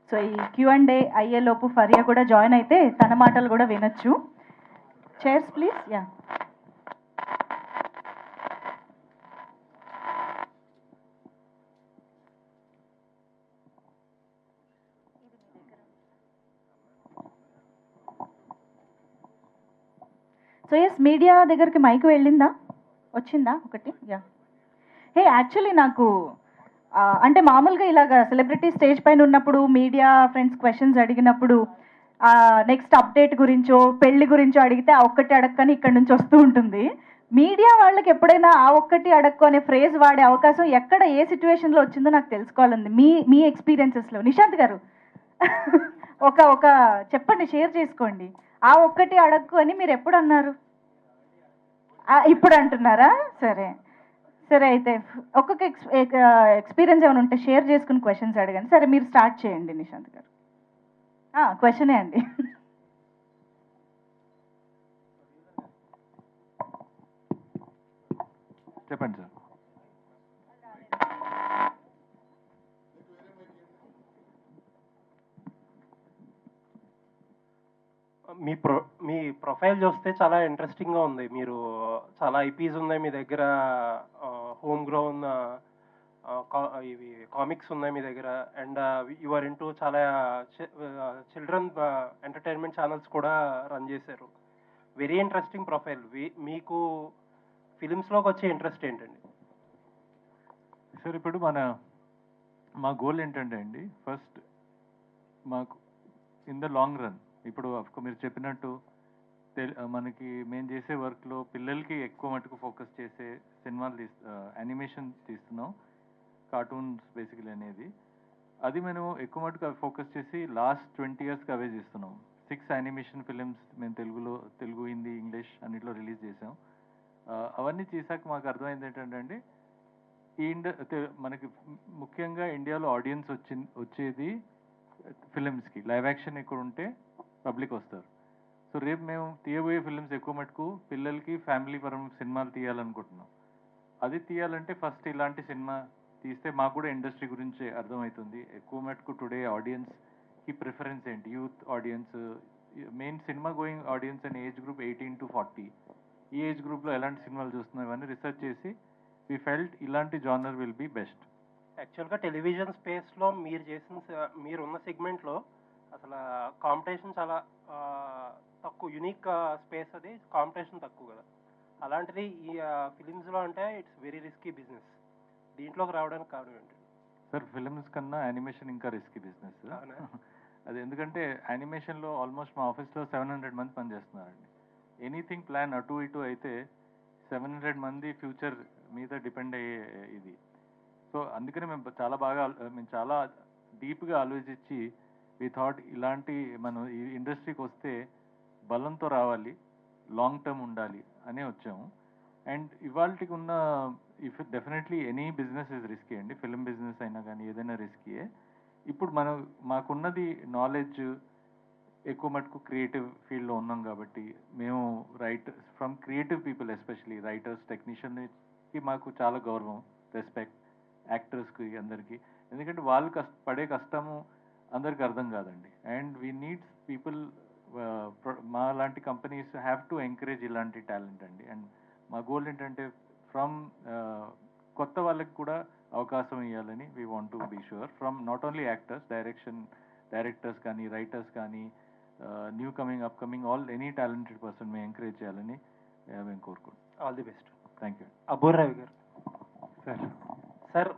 సో ఈ Q&A అయ్యేలోపు ఫరియా కూడా జాయిన్ అయితే తన మాటలు కూడా వినొచ్చు. Chairs please. Ya, so yes, media దగ్గరికి మైక్ వెళ్ళిందా, వచ్చిందా ఒకటి? యా. హే యాక్చువల్లీ నాకు అంటే మామూలుగా ఇలాగ సెలబ్రిటీ స్టేజ్ పైన ఉన్నప్పుడు మీడియా ఫ్రెండ్స్ క్వశ్చన్స్ అడిగినప్పుడు నెక్స్ట్ అప్డేట్ గురించో పెళ్లి గురించో అడిగితే ఆ ఒక్కటి అడక్కని ఇక్కడ నుంచి వస్తూ ఉంటుంది. మీడియా వాళ్ళకి ఎప్పుడైనా ఆ ఒక్కటి అడక్కు అనే ఫ్రేజ్ వాడే అవకాశం ఎక్కడ ఏ సిచ్యువేషన్లో వచ్చిందో నాకు తెలుసుకోవాలండి, మీ ఎక్స్పీరియన్సెస్లో. నిశాంత్ గారు ఒక చెప్పండి, షేర్ చేసుకోండి. ఆ ఒక్కటి అడక్కు అని మీరు ఎప్పుడు అన్నారు? ఇప్పుడు అంటున్నారా? సరే అయితే ఒక్కొక్క ఎక్స్పీరియన్స్ ఏమైనా ఉంటే షేర్ చేసుకుని క్వశ్చన్స్ అడగండి. సరే మీరు స్టార్ట్ చేయండి నిశాంత్ గారు. క్వశ్చనే అండి. చెప్పండి సార్. మీ ప్రొఫైల్ చూస్తే చాలా ఇంట్రెస్టింగ్గా ఉంది. మీరు చాలా ఐపీస్ ఉన్నాయి మీ దగ్గర, హోమ్ గ్రోన్ ఇవి కామిక్స్ ఉన్నాయి మీ దగ్గర, అండ్ యు ఆర్ ఇంటూ చాలా చిల్డ్రన్ ఎంటర్టైన్మెంట్ ఛానల్స్ కూడా రన్ చేశారు. Very interesting profile. మీకు ఫిలిమ్స్లోకి వచ్చే ఇంట్రెస్ట్ ఏంటండి? సార్ ఇప్పుడు మా గోల్ ఏంటంటే అండి, ఫస్ట్ మాకు ఇన్ ద లాంగ్ రన్, ఇప్పుడు మీరు చెప్పినట్టు మనకి మేము చేసే వర్క్లో పిల్లలకి ఎక్కువ మటుకు ఫోకస్ చేసే సినిమాలు యానిమేషన్ తీస్తున్నాం, కార్టూన్స్ బేసికలీ అనేది. అది మేము ఎక్కువ మటుకు ఫోకస్ చేసి లాస్ట్ 20 yearsకి అవే చేస్తున్నాం. 6 యానిమేషన్ ఫిలిమ్స్ మేము తెలుగు, హిందీ, ఇంగ్లీష్ అన్నిట్లో రిలీజ్ చేసాం. అవన్నీ చేశాక మాకు అర్థమైంది ఏంటంటే అండి, మనకి ముఖ్యంగా ఇండియాలో ఆడియన్స్ వచ్చేది ఫిలిమ్స్కి. లైవ్ యాక్షన్ ఇక్కడ ఉంటే పబ్లిక్ వస్తారు. సో రేపు మేము తీయబోయే ఫిలిమ్స్ ఎక్కువ మటుకు పిల్లలకి ఫ్యామిలీ పరమైన సినిమాలు తీయాలనుకుంటున్నాం. అది తీయాలంటే ఫస్ట్ ఇలాంటి సినిమా తీస్తే మాకు కూడా ఇండస్ట్రీ గురించి అర్థమవుతుంది. ఎక్కువ మటుకు టుడే ఆడియన్స్కి ప్రిఫరెన్స్ ఏంటి, youth audience, main cinema going audience అనే ఏజ్ గ్రూప్ 18 to 40. ఈ ఏజ్ గ్రూప్లో ఎలాంటి సినిమాలు చూస్తున్నాం ఇవన్నీ రీసెర్చ్ చేసి వి ఫెల్ట్ ఇలాంటి జానర్ విల్ బి బెస్ట్. యాక్చువల్గా టెలివిజన్ స్పేస్లో మీరున్న సెగ్మెంట్లో అసలు కాంపిటీషన్ చాలా తక్కువ, యునిక్ స్పేస్, అది కాంపిటీషన్ తక్కువ కదా. అలాంటిది ఈ ఫిలిమ్స్లో అంటే ఇట్స్ వెరీ రిస్కీ బిజినెస్. దీంట్లోకి రావడానికి కారణం ఏంటి? సార్ ఫిలిమ్స్ కన్నా యానిమేషన్ ఇంకా రిస్కీ బిజినెస్. అది ఎందుకంటే యానిమేషన్లో ఆల్మోస్ట్ మా ఆఫీస్లో 700 మంది పనిచేస్తున్నారండి. ఎనీథింగ్ ప్లాన్ అటు ఇటు అయితే 700 మంది ఫ్యూచర్ మీద డిపెండ్ అయ్యే ఇది. సో అందుకనే మేము చాలా డీప్గా ఆలోచించి వి థాట్ ఇలాంటి మనం ఈ ఇండస్ట్రీకి వస్తే బలంతో రావాలి, లాంగ్ టర్మ్ ఉండాలి అనే వచ్చాము. అండ్ ఇవాళకి ఉన్న if definitely any business is risky అండి, ఫిల్మ్ బిజినెస్ అయినా కానీ ఏదైనా రిస్కీయే. ఇప్పుడు మాకున్నది నాలెడ్జ్ ఎక్కువ మటుకు క్రియేటివ్ ఫీల్డ్లో ఉన్నాం కాబట్టి మేము from creative people especially writers, టెక్నీషియన్కి మాకు చాలా గౌరవం, రెస్పెక్ట్, యాక్టర్స్కి అందరికీ. ఎందుకంటే వాళ్ళు పడే కష్టము అందరికి అర్థం కాదండి. అండ్ వీ నీడ్స్ పీపుల్, మా లాంటి కంపెనీస్ హ్యావ్ టు ఎంకరేజ్ ఇలాంటి టాలెంట్ అండి. అండ్ మా గోల్ ఏంటంటే ఫ్రమ్ కొత్త వాళ్ళకి కూడా అవకాశం ఇవ్వాలని we want to be sure from not only actors, directors కానీ రైటర్స్ కానీ new coming upcoming all any talented person మేము ఎంకరేజ్ చేయాలని మేము కోరుకుంటున్నాం. All the best. Thank you. Abbur Ravi గారు. సార్ సార్,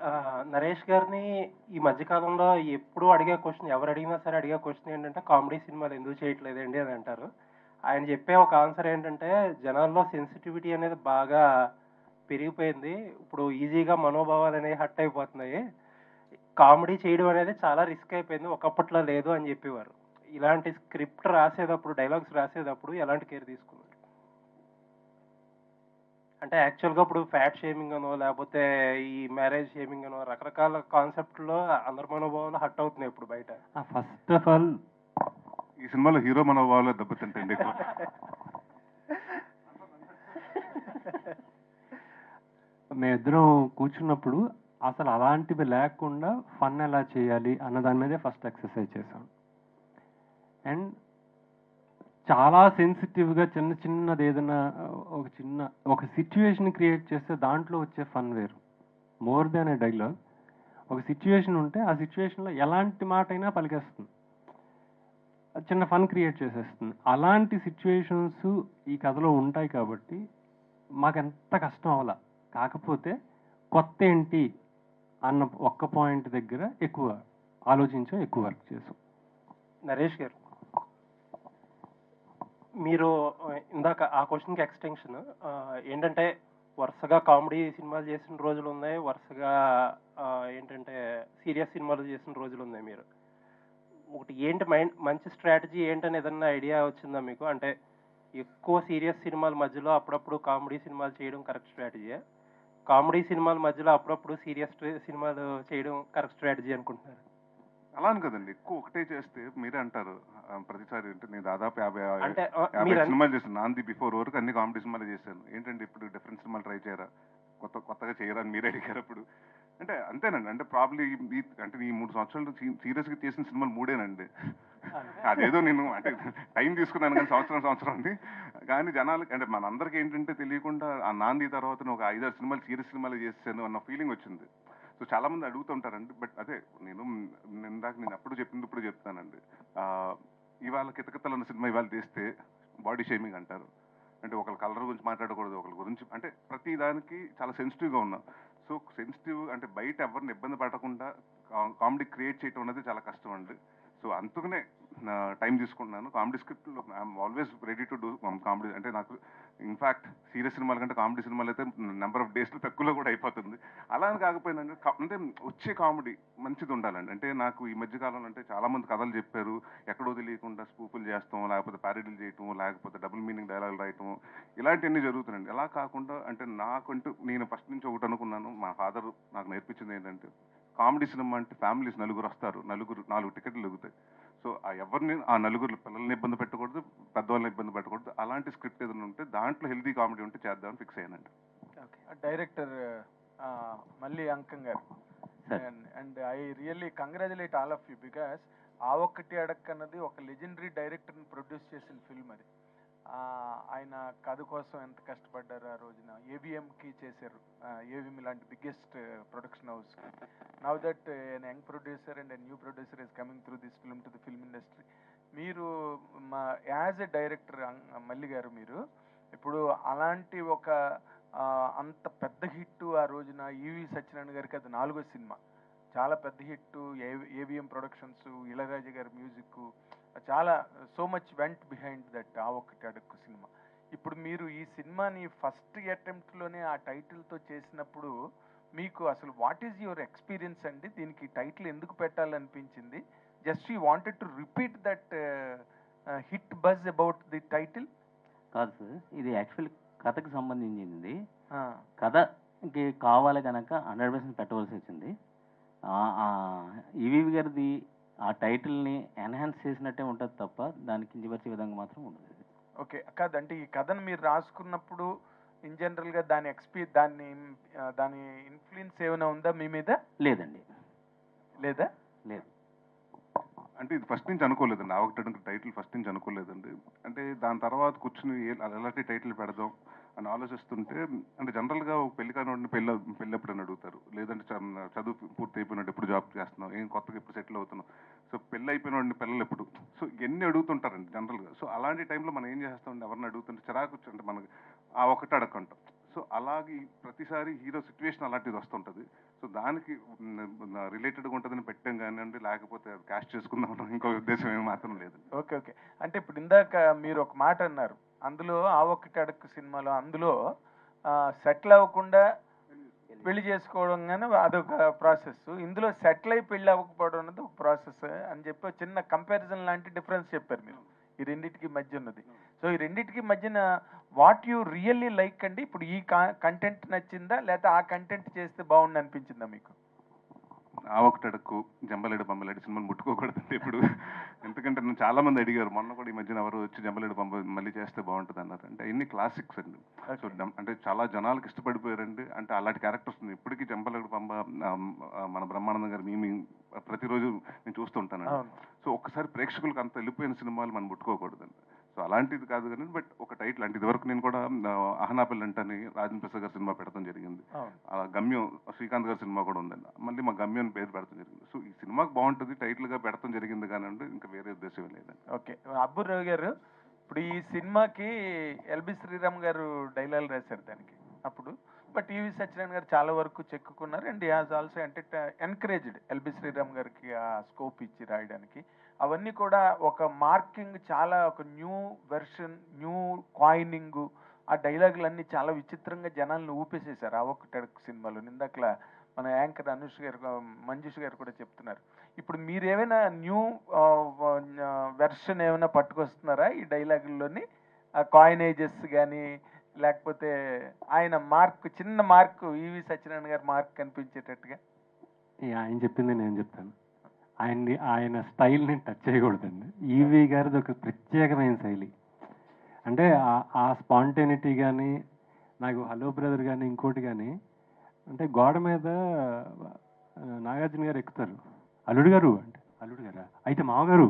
నరేష్ గారిని ఈ మధ్యకాలంలో ఎప్పుడు అడిగే క్వశ్చన్, ఎవరు అడిగినా సరే అడిగే క్వశ్చన్ ఏంటంటే కామెడీ సినిమాలు ఎందుకు చేయట్లేదండి అని అంటారు. ఆయన చెప్పే ఒక ఆన్సర్ ఏంటంటే జనాల్లో సెన్సిటివిటీ అనేది బాగా పెరిగిపోయింది, ఇప్పుడు ఈజీగా మనోభావాలు అనేవి హట్ అయిపోతున్నాయి, కామెడీ చేయడం అనేది చాలా రిస్క్ అయిపోయింది, ఒకప్పట్లో లేదు అని చెప్పేవారు. ఇలాంటి స్క్రిప్ట్ రాసేటప్పుడు, డైలాగ్స్ రాసేటప్పుడు ఎలాంటి కేర్ తీసుకున్నారు? అంటే యాక్చువల్గా ఇప్పుడు ఫ్యాట్ షేమింగ్ అనో లేకపోతే ఈ మ్యారేజ్ షేమింగ్ అనో రకరకాల కాన్సెప్ట్లో అందరి మనోభావాలు హట్ అవుతున్నాయి ఇప్పుడు బయట. ఫస్ట్ ఆఫ్ ఆల్ ఈ సినిమాలో హీరో మనోభావాలు దెబ్బతింటండి ఎక్కువ. మేమిద్దరం కూర్చున్నప్పుడు అసలు అలాంటివి లేకుండా ఫన్ ఎలా చేయాలి అన్న దాని మీదే ఫస్ట్ ఎక్సర్సైజ్ చేశాం. అండ్ చాలా సెన్సిటివ్గా చిన్నది ఏదైనా ఒక సిచ్యువేషన్ క్రియేట్ చేస్తే దాంట్లో వచ్చే ఫన్ వేరు. మోర్ దాన్ ఏ డైలాగ్, ఒక సిచ్యువేషన్ ఉంటే ఆ సిచ్యువేషన్లో ఎలాంటి మాట అయినా పలికేస్తుంది, చిన్న ఫన్ క్రియేట్ చేసేస్తుంది. అలాంటి సిచ్యువేషన్స్ ఈ కథలో ఉంటాయి కాబట్టి మాకు ఎంత కష్టం అవ్వాల. కాకపోతే కొత్త ఏంటి అన్న ఒక్క పాయింట్ దగ్గర ఎక్కువ ఆలోచించాం, ఎక్కువ వర్క్ చేసాం. నరేష్ గారు, మీరు ఇందాక ఆ క్వశ్చన్కి ఎక్స్టెన్షన్ ఏంటంటే వరుసగా కామెడీ సినిమాలు చేసిన రోజులు ఉన్నాయి, వరుసగా ఏంటంటే సీరియస్ సినిమాలు చేసిన రోజులు ఉన్నాయి. మీరు ఒకటి ఏంటి మంచి స్ట్రాటజీ ఏంటని ఏదన్నా ఐడియా వచ్చిందా మీకు? అంటే ఎక్కువ సీరియస్ సినిమాల మధ్యలో అప్పుడప్పుడు కామెడీ సినిమాలు చేయడం కరెక్ట్ స్ట్రాటజీయా? కామెడీ సినిమాల మధ్యలో అప్పుడప్పుడు సీరియస్ సినిమాలు చేయడం కరెక్ట్ స్ట్రాటజీ అనుకుంటున్నారు? అలా అని కదండి, ఎక్కువ ఒకటే చేస్తే మీరే అంటారు ప్రతిసారి. అంటే నేను దాదాపు 50 అంటే 50 సినిమాలు చేశాను. నాంది బిఫోర్ వరకు అన్ని కామెడీ సినిమాలు చేశాను. ఏంటంటే ఇప్పుడు డిఫరెంట్ సినిమాలు ట్రై చేయరా, కొత్తగా చేయరా అని మీరే అడిగారు అప్పుడు. అంటే అంతేనండి. అంటే ప్రాబ్లీ అంటే ఈ 3 సంవత్సరాలు సీరియస్గా చేసిన సినిమాలు 3ఏనండి. అదేదో నేను అంటే టైం తీసుకున్నాను కానీ సంవత్సరం ఉంది. కానీ జనాలకి అంటే మనందరికీ ఏంటంటే తెలియకుండా ఆ నాంది తర్వాత ఒక 5-6 సినిమాలు సీరియస్ సినిమాలు చేశాను అన్న ఫీలింగ్ వచ్చింది. సో చాలా మంది అడుగుతుంటారండి. బట్ అదే నేను అప్పుడు చెప్పింది ఇప్పుడు చెప్తానండి. ఇవాళ కితకితలు అన్న సినిమా ఇవాళ తీస్తే బాడీ షేమింగ్ అంటారు. అంటే ఒకళ్ళ కలర్ గురించి మాట్లాడకూడదు, ఒకళ్ళ గురించి, అంటే ప్రతి దానికి చాలా సెన్సిటివ్గా ఉన్నాం. సో సెన్సిటివ్ అంటే బయట ఎవరిని ఇబ్బంది పడకుండా కామెడీ క్రియేట్ చేయడం అనేది చాలా కష్టం అండి. సో అందుకనే టైం తీసుకుంటున్నాను. కామెడీ స్క్రిప్ట్లో I'm always ready to do comedy. అంటే నాకు ఇన్ఫ్యాక్ట్ సీరియస్ సినిమాల కంటే కామెడీ సినిమాలు అయితే నెంబర్ ఆఫ్ డేస్లో తక్కువలో కూడా అయిపోతుంది. అలా అని కాకపోయినా అంటే వచ్చే కామెడీ మంచిది ఉండాలండి. అంటే నాకు ఈ మధ్యకాలంలో అంటే చాలామంది కథలు చెప్పారు, ఎక్కడో తెలియకుండా స్పూపులు చేస్తాం, లేకపోతే ప్యారడీలు చేయటం, లేకపోతే డబుల్ మీనింగ్ డైలాగులు రాయటం, ఇలాంటివన్నీ జరుగుతున్నాయండి. అలా కాకుండా అంటే నాకంటూ నేను ఫస్ట్ నుంచి ఒకటి అనుకున్నాను, మా ఫాదర్ నాకు నేర్పించింది ఏంటంటే కామెడీ సినిమా అంటే ఫ్యామిలీస్ నలుగురు వస్తారు, 4 టికెట్లు దొరుకుతాయి. సో ఎవరిని ఆ నలుగురు పిల్లల్ని ఇబ్బంది పెట్టకూడదు, పెద్దవాళ్ళని ఇబ్బంది పెట్టకూడదు. అలాంటి స్క్రిప్ట్ ఏదైనా ఉంటే దాంట్లో హెల్దీ కామెడీ ఉంటే చేద్దామని ఫిక్స్ అయ్యానండి. డైరెక్టర్ మళ్ళీ అంకం గారు, and I really congratulate all of you because ఆ ఒక్కటి అడక్ అన్నది ఒక లెజెండరీ డైరెక్టర్ని ప్రొడ్యూస్ చేసిన ఫిల్మ్ అది. ఆయన కథ కోసం ఎంత కష్టపడ్డారు ఆ రోజున. ఏవిఎంకి చేశారు, ఏవిఎం లాంటి biggest production house. Now that N young producer and a new producer is coming through this film to the film industry. మీరు యాజ్ ఎ డైరెక్టర్ మల్లి గారు, మీరు ఇప్పుడు అలాంటి ఒక అంత పెద్ద హిట్ ఆ రోజున ఈవి సత్యనారాయణ గారికి అది 4వ సినిమా. చాలా పెద్ద హిట్, ఏవిఎం ప్రొడక్షన్స్, ఇళయరాజా గారి మ్యూజిక్, చాలా so much went behind that ఆ ఒక్కటి అడుక్కు సినిమా. ఇప్పుడు మీరు ఈ సినిమాని ఫస్ట్ అటెంప్ట్లోనే ఆ టైటిల్తో చేసినప్పుడు మీకు అసలు వాట్ ఈజ్ యువర్ ఎక్స్పీరియన్స్ అండి? దీనికి టైటిల్ ఎందుకు పెట్టాలనిపించింది? Just you wanted to repeat that hit buzz about the title? కాదు సార్, ఇది యాక్చువల్లీ కథకు సంబంధించింది. కథకి కావాలి కనుక 100% పెట్టవలసి వచ్చింది. ఈవీవి గారిది ఆ టైటిల్ని ఎన్హాన్స్ చేసినట్టే ఉంటుంది తప్ప దానికి కించపరిచే విధంగా మాత్రం ఉండదు. ఓకే, కాదంటే ఈ కథను మీరు రాసుకున్నప్పుడు ఇన్ జనరల్గా దాని ఇన్ఫ్లుయెన్స్ ఏమైనా ఉందా మీ మీద? లేదండి. లేదా? లేదు. అంటే ఇది ఫస్ట్ నుంచి అనుకోలేదండి, ఆ ఒకటి టైటిల్ ఫస్ట్ నుంచి అనుకోలేదండి. అంటే దాని తర్వాత కూర్చుని ఎలాంటి టైటిల్ పెడదాం అని ఆలోచిస్తుంటే, అంటే జనరల్గా ఒక పెళ్లి కానివాడిని పెళ్ళి ఎప్పుడని అడుగుతారు, లేదంటే చదువు పూర్తి అయిపోయినట్టు ఎప్పుడు జాబ్ చేస్తున్నావు, ఏం కొత్తగా ఎప్పుడు సెటిల్ అవుతున్నావు, సో పెళ్ళి అయిపోయిన వాడిని పిల్లలు ఎప్పుడు, సో ఇవన్నీ అడుగుతుంటారండి జనరల్గా. సో అలాంటి టైంలో మనం ఏం చేస్తామండి, ఎవరిని అడుగుతుంటే చిరాకు అంటే మనకి ఆ ఒకటి అడగంటాం. సో అలాగే ప్రతిసారి హీరో సిచ్యువేషన్ అలాంటిది వస్తుంటుంది. సో దానికి రిలేటెడ్గా ఉంటుందని పెట్టాం కానివ్వండి, లేకపోతే క్యాష్ చేసుకుందాం ఇంకో ఉద్దేశం ఏమి మాత్రం లేదు. ఓకే ఓకే, అంటే ఇప్పుడు ఇందాక మీరు ఒక మాట అన్నారు, అందులో ఆ ఒక్కటి అడుక్కు సినిమాలో అందులో సెటిల్ అవ్వకుండా పెళ్లి చేసుకోవడం కానీ అదొక ప్రాసెస్, ఇందులో సెటిల్ అయి పెళ్లి అవ్వకపోవడం అనేది ఒక ప్రాసెస్ అని చెప్పి చిన్న కంపారిజన్ లాంటి డిఫరెన్స్ చెప్పారు మీరు ఈ రెండింటికి మధ్య ఉన్నది. సో ఈ రెండింటికి మధ్యన వాట్ యు రియల్లీ లైక్ అండి? ఇప్పుడు ఈ కంటెంట్ నచ్చిందా, లేకపోతే ఆ కంటెంట్ చేస్తే బాగుండి అనిపించిందా మీకు? ఆ ఒకటి అడుక్కు, జంబలేడు బొమ్మలేడు సినిమాలు ముట్టుకోకూడదండి ఇప్పుడు. ఎందుకంటే నన్ను చాలా మంది అడిగారు, మొన్న కూడా ఈ మధ్యన ఎవరు వచ్చి జంబలేడు బొమ్మ మళ్ళీ చేస్తే బాగుంటుంది అన్నారు. అంటే అన్ని క్లాసిక్స్ అండి. సో అంటే చాలా జనాలకు ఇష్టపడిపోయారండి. అంటే అలాంటి క్యారెక్టర్స్ ఉంది ఇప్పటికీ. జంబలేడు బొమ్మ మన బ్రహ్మానందం గారు మీ ప్రతిరోజు నేను చూస్తుంటానండి. సో ఒక్కసారి ప్రేక్షకులకు అంత వెళ్ళిపోయిన సినిమాలు మనం ముట్టుకోకూడదండి. సో అలాంటిది కాదు కానీ, బట్ ఒక టైటిల్ అంటే ఇదివరకు నేను కూడా అహనాపిల్ అంటని రాజేంద్ర ప్రసాద్ గారి సినిమా పెడతాం జరిగింది. అలా గమ్యం శ్రీకాంత్ గారి సినిమా కూడా ఉందండి, మళ్ళీ మా గమ్యం అని పేరు పెడతాం జరిగింది. సో ఈ సినిమాకి బాగుంటుంది టైటిల్గా పెడతాం జరిగింది కానివ్వండి, ఇంకా వేరే ఉద్దేశం లేదండి. ఓకే, అబ్బుర్ రావు గారు, ఇప్పుడు ఈ సినిమాకి ఎల్బి శ్రీరామ్ గారు డైలాగ్ రాశారు దానికి అప్పుడు, బట్ ఈవి సత్యనారాయణ గారు చాలా వరకు చెక్కున్నారు. And he has also encouraged LB Sriram గారికి ఆ స్కోప్ ఇచ్చి రాయడానికి. అవన్నీ కూడా ఒక మార్కింగ్, చాలా ఒక న్యూ వెర్షన్, న్యూ కాయినింగ్, ఆ డైలాగులన్నీ చాలా విచిత్రంగా జనాలను ఊపేసేశారు ఆ ఒక్కటి సినిమాలో. ఇందాకలా మన యాంకర్ అనుష్ గారు, మంజుష్ గారు కూడా చెప్తున్నారు. ఇప్పుడు మీరు ఏమైనా న్యూ వెర్షన్ ఏమైనా పట్టుకొస్తున్నారా ఈ డైలాగుల్లోని? కాయినేజెస్ కానీ, లేకపోతే ఆయన మార్క్, చిన్న మార్కు, ఈవి సత్యనారాయణ గారి మార్క్ కనిపించేటట్టుగా? ఆయన చెప్పింది నేను చెప్తాను. ఆయన స్టైల్ని టచ్ చేయకూడదండి. ఈవి గారిది ఒక ప్రత్యేకమైన శైలి. అంటే ఆ స్పాంటేనిటీ కానీ, నాకు హలో బ్రదర్ కానీ, ఇంకోటి కానీ, అంటే గోడ మీద నాగార్జున గారు ఎక్కుతారు, అల్లుడు గారు అంటే, అల్లుడు గారా అయితే మామగారు,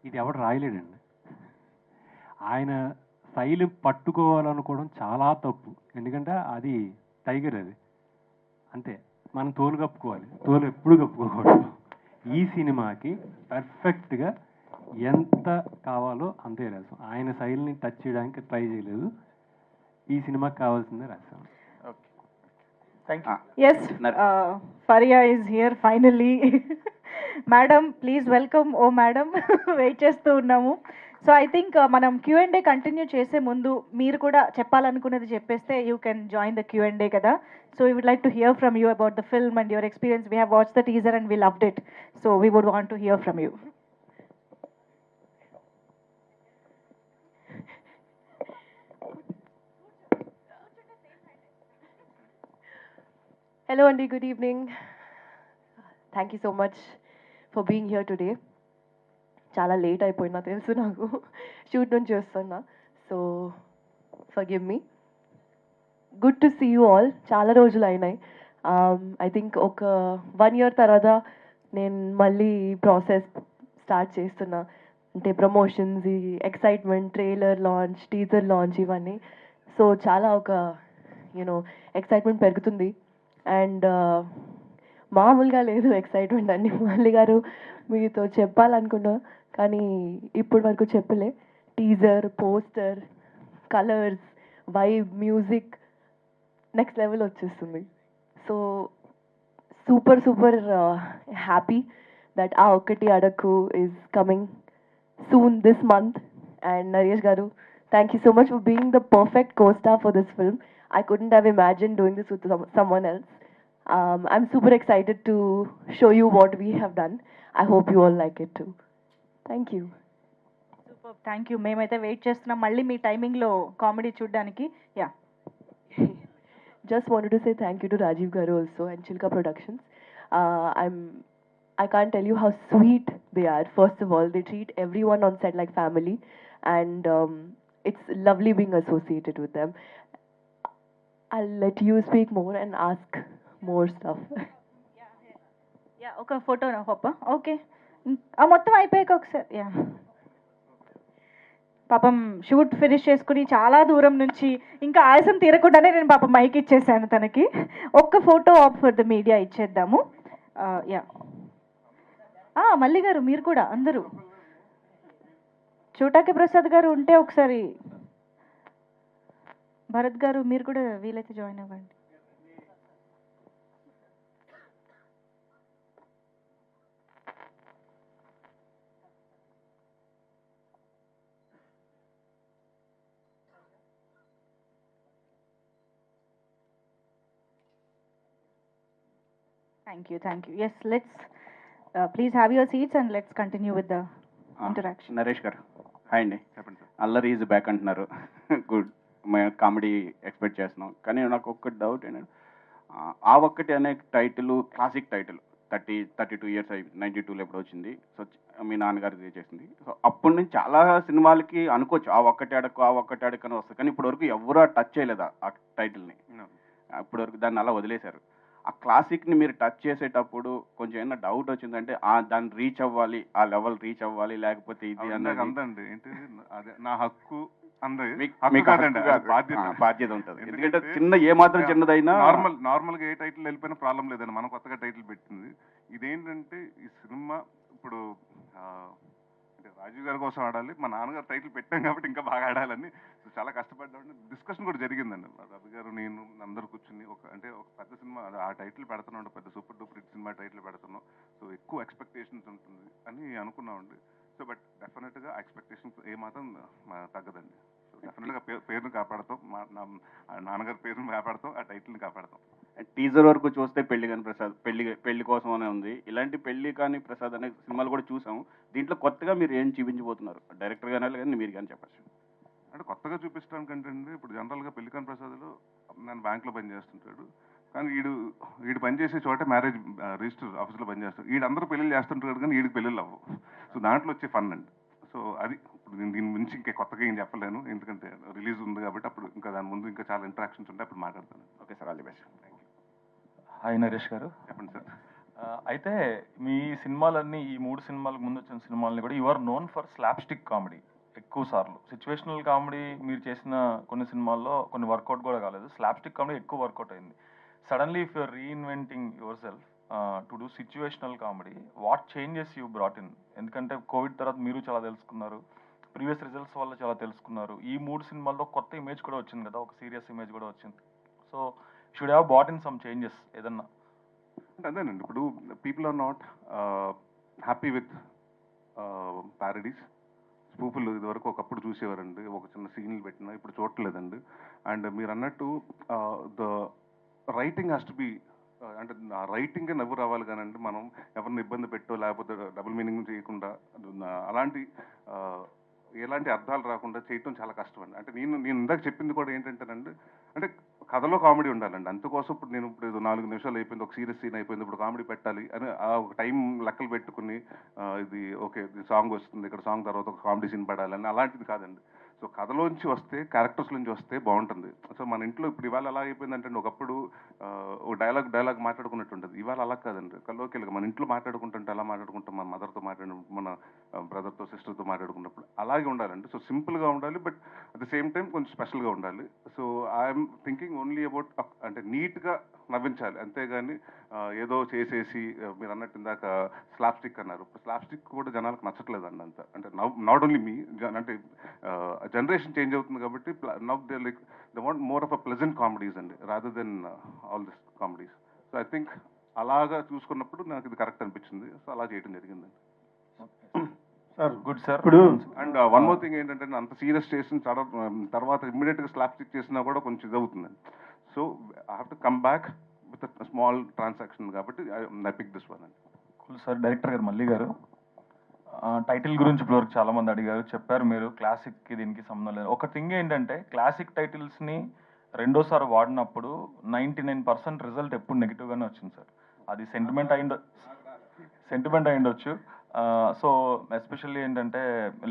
ఇది ఎవడు రాయలేడండి. ఆయన శైలి పట్టుకోవాలనుకోవడం చాలా తప్పు. ఎందుకంటే అది టైగర్, అది అంతే. మనం తోలు కప్పుకోవాలి, తోలు ఎప్పుడు కప్పుకోకూడదు. ఈ సినిమాకి పర్ఫెక్ట్గా ఎంత కావాలో అంతే రాసాం. ఆయన శైలిని టచ్ చేయడానికి ట్రై చేయలేదు. ఈ సినిమాకి కావాల్సిందే రాసాం. Okay, thank you. Yes, Faria is here finally. Madam, please welcome. Oh madam, wait చేస్తూ ఉన్నాము. సో ఐ థింక్ మనం Q&A కంటిన్యూ చేసే ముందు మీరు కూడా చెప్పాలనుకున్నది చెప్పేస్తే you can join the Q&A కదా. So we would like to hear from you about the film and your experience. We have watch the teaser and we loved it. So we would want to hear from you. Hello Andy, good evening. Thank you so much for being here today. చాలా లేట్ అయిపోయినా తెలుసు నాకు, షూట్ నుంచి వస్తున్నా, so forgive me. Good to see you all. చాలా రోజులు అయినాయి. ఐ థింక్ ఒక 1 year తర్వాత నేను మళ్ళీ ప్రాసెస్ స్టార్ట్ చేస్తున్నా. అంటే ప్రమోషన్స్, ఈ excitement, trailer launch, teaser launch, ఇవన్నీ. సో చాలా ఒక ఎక్సైట్మెంట్ పెరుగుతుంది. అండ్ మామూలుగా లేదు ఎక్సైట్మెంట్ అండి. మురళి గారు మీతో చెప్పాలనుకున్నా కానీ ఇప్పటి వరకు చెప్పలే. Teaser, poster, colours, vibe, music next level వచ్చేస్తుంది. super, super happy that Aa Okkati Adakku is coming soon this month. And Naresh Garu, thank you so much for being the perfect co-star for this film. I couldn't have imagined doing this with someone else. I'm super excited to show you what we have done. I hope you all like it too. Thank you. Super, thank you. మేమైతే వెయిట్ చేస్తున్నాం మళ్ళీ మీ టైమింగ్లో కామెడీ చూడడానికి. Yeah, Just wanted to say thank you to Rajiv Garu also and Chilka Productions. I can't tell you how sweet they are. First of all, they treat everyone on set like family, and it's lovely being associated with them. I'll let you speak more and ask more stuff. Yeah, ఒక ఫోటో నా పాప. ఓకే, మొత్తం అయిపోయాక ఒకసారి. యా, పాపం షూట్ ఫినిష్ చేసుకుని చాలా దూరం నుంచి ఇంకా ఆయాసం తీరకుండానే నేను పాపం మైక్ ఇచ్చేసాను తనకి. ఒక్క photo op for the media ఇచ్చేద్దాము. యా, మల్లి గారు మీరు కూడా అందరూ, చోటాకి ప్రసాద్ గారు ఉంటే ఒకసారి, భరత్ గారు మీరు కూడా వీలైతే జాయిన్ అవ్వండి. Thank you, thank you. Yes, let's please have your seats and let's continue with the interaction. Naresh గారు, హాయ్ అండి. చెప్పండి సార్. అల్లరి ఈజ్ బ్యాక్ అంటున్నారు. గుడ్, మేము కామెడీ ఎక్స్పెక్ట్ చేస్తున్నాం. కానీ నాకు ఒక్క డౌట్ ఏంటంటే, ఆ ఒక్కటి అనే టైటిల్ క్లాసిక్ టైటిల్ 32 ఇయర్స్ అయి 92లో ఎప్పుడు వచ్చింది. సో మీ నాన్నగారు చేసింది. సో అప్పటి నుంచి చాలా సినిమాలకి అనుకోవచ్చు ఆ ఒక్కటి అడకు అని వస్తుంది. కానీ ఇప్పటివరకు ఎవరు టచ్ చేయలేదు ఆ టైటిల్ని. ఇప్పటివరకు దాన్ని అలా వదిలేశారు. ఆ క్లాసిక్ని మీరు టచ్ చేసేటప్పుడు కొంచెం ఏమైనా డౌట్ వచ్చిందంటే దాన్ని రీచ్ అవ్వాలి, ఆ లెవెల్ రీచ్ అవ్వాలి, లేకపోతే ఇది అన్నది అందండి ఏంటి అదే నా హక్కు బాధ్యత ఉంటుంది. ఎందుకంటే చిన్న ఏ మాత్రం చిన్నదైనా నార్మల్గా ఏ టైటిల్ వెళ్ళిపోయినా ప్రాబ్లం లేదండి. మనం కొత్తగా టైటిల్ పెట్టింది ఇదేంటంటే ఈ సినిమా ఇప్పుడు అంటే రాజీవ్ గారి కోసం ఆడాలి, మా నాన్నగారు టైటిల్ పెట్టాం కాబట్టి ఇంకా బాగా ఆడాలని చాలా కష్టపడ్డామండి. డిస్కషన్ కూడా జరిగిందండి. రవి గారు నేను అందరూ కూర్చుని ఒక పెద్ద సినిమా ఆ టైటిల్ పెడుతున్నాం, పెద్ద super duper hit cinema title పెడుతున్నాం, సో ఎక్కువ ఎక్స్పెక్టేషన్స్ ఉంటుంది అని అనుకున్నామండి. సో బట్ డెఫినెట్గా ఆ ఎక్స్పెక్టేషన్స్ ఏమాత్రం తగ్గదండి. సో డెఫినెట్గా పేరును కాపాడతాం, నాన్నగారి పేరును కాపాడతాం, ఆ టైటిల్ని కాపాడతాం. టీజర్ వరకు చూస్తే పెళ్లి కాని ప్రసాద్ పెళ్లి కోసం అనే ఉంది. ఇలాంటి పెళ్లి కాని ప్రసాద్ అనే సినిమాలు కూడా చూసాము. దీంట్లో కొత్తగా మీరు ఏం చూపించబోతున్నారు? డైరెక్టర్ గానే కానీ మీరు కానీ చెప్పచ్చు. అంటే కొత్తగా చూపించడానికి అంటే ఇప్పుడు జనరల్గా పెళ్లి కాని ప్రసాద్లో నేను బ్యాంక్లో పనిచేస్తుంటాడు, కానీ వీడు పనిచేసే చోట మ్యారేజ్ రిజిస్టర్ ఆఫీస్లో పనిచేస్తాడు. అందరూ పెళ్ళిళ్ళు చేస్తుంటాడు కానీ వీడికి పెళ్ళిళ్ళు అవ్వవు. సో దాంట్లో వచ్చే ఫన్ అండి. సో అది ఇప్పుడు నేను దీని గురించి ఇంకా కొత్తగా ఏం చెప్పలేను, ఎందుకంటే రిలీజ్ ఉంది కాబట్టి అప్పుడు ఇంకా దాని ముందు ఇంకా చాలా ఇంటరాక్షన్స్ ఉంటాయి, అప్పుడు మాట్లాడతాను. Okay sir, all the best. Thank you. Hi Naresh గారు. చెప్పండి సార్. అయితే మీ సినిమాలన్నీ ఈ 3 సినిమాలకు ముందు వచ్చిన సినిమాలని కూడా you are known for slap stick comedy. ఎక్కువ సార్లు సిచ్యువేషనల్ కామెడీ మీరు చేసిన కొన్ని సినిమాల్లో కొన్ని వర్కౌట్ కూడా కాలేదు, స్లాప్ స్టిక్ కామెడీ ఎక్కువ వర్కౌట్ అయింది. Suddenly if you're reinventing your self to do situational comedy, what changes you brought in? ఎందుకంటే కోవిడ్ తర్వాత మీరు చాలా తెలుసుకున్నారు, ప్రీవియస్ రిజల్ట్స్ వల్ల చాలా తెలుసుకున్నారు. ఈ 3 సినిమాల్లో కొత్త ఇమేజ్ కూడా వచ్చింది కదా, ఒక సీరియస్ ఇమేజ్ కూడా వచ్చింది. So should have brought in some changes ఏదన్నా? అంటే అదేనండి, ఇప్పుడు people are not happy with parodies. స్పూపులు ఇదివరకు ఒకప్పుడు చూసేవారండి, ఒక చిన్న సీన్లు పెట్టినా ఇప్పుడు చూడట్లేదండి. అండ్ మీరు అన్నట్టు the writing has to be, అంటే ఆ రైటింగే నవ్వు రావాలి కానండి, మనం ఎవరిని ఇబ్బంది పెట్టో లేకపోతే డబుల్ మీనింగ్ చేయకుండా అలాంటి ఎలాంటి అర్థాలు రాకుండా చేయటం చాలా కష్టం అండి. అంటే నేను ఇందాక చెప్పింది కూడా ఏంటంటేనండి, అంటే కథలో కామెడీ ఉండాలండి. అందుకోసం ఇప్పుడు నేను ఇప్పుడు 4 నిమిషాలు అయిపోయింది, ఒక సీరియస్ సీన్ అయిపోయింది, ఇప్పుడు కామెడీ పెట్టాలి అని ఒక టైం లెక్కలు పెట్టుకుని ఇది ఓకే సాంగ్ వస్తుంది, ఇక్కడ సాంగ్ తర్వాత ఒక కామెడీ సీన్ పడాలని అలాంటిది కాదండి. సో కథలోంచి వస్తే, క్యారెక్టర్స్ నుంచి వస్తే బాగుంటుంది. సో మన ఇంట్లో ఇప్పుడు ఇవాళ ఎలా అయిపోయిందంటే, ఒకప్పుడు ఒక డైలాగ్ మాట్లాడుకున్నట్టు ఉంటుంది, ఇవాళ అలా కాదండి. కల్లోకి మన ఇంట్లో మాట్లాడుకుంటుంటే ఎలా మాట్లాడుకుంటాం, మన మదర్తో మన బ్రదర్తో సిస్టర్తో మాట్లాడుకున్నప్పుడు అలాగే ఉండాలండి. సో సింపుల్గా ఉండాలి, but at the same time కొంచెం స్పెషల్గా ఉండాలి. So I'm thinking only about అంటే నీట్గా నవ్వించాలి, అంతేగాని ఏదో చేసేసి మీరు అన్నట్టు ఇందాక స్లాప్ స్టిక్ అన్నారు. స్లాప్ స్టిక్ కూడా జనాలకు నచ్చట్లేదండి అంత. అంటే నాట్ ఓన్లీ మీ, అంటే జనరేషన్ చేంజ్ అవుతుంది కాబట్టి now they like they want more of a pleasant comedies అండి, rather than all this comedies. So I think అలాగా చూసుకున్నప్పుడు నాకు ఇది కరెక్ట్ అనిపించింది. సో అలా చేయడం జరిగింది. Sir good sir. ఇప్పుడు అండ్ వన్ మోర్ థింగ్ ఏంటంటే అంత సీరియస్ చేసిన తర్వాత ఇమ్మీడియట్గా స్లాప్ స్టిక్ చేసినా కూడా కొంచెం ఇదవుతుందండి. So I have to come back with small transaction కాబట్టి ఐ పిక్ దిస్ వన్ అండి. Cool sir. డైరెక్టర్ గారు మల్లి గారు, టైటిల్ గురించి ఇప్పటివరకు చాలా మంది అడిగారు, చెప్పారు మీరు క్లాసిక్కి దీనికి సంబంధం లేదు. ఒక థింగ్ ఏంటంటే క్లాసిక్ టైటిల్స్ని రెండోసారి వాడినప్పుడు 99% రిజల్ట్ ఎప్పుడు నెగిటివ్గానే వచ్చింది సార్. అది సెంటిమెంట్ అయిండొచ్చు. సో ఎస్పెషల్లీ ఏంటంటే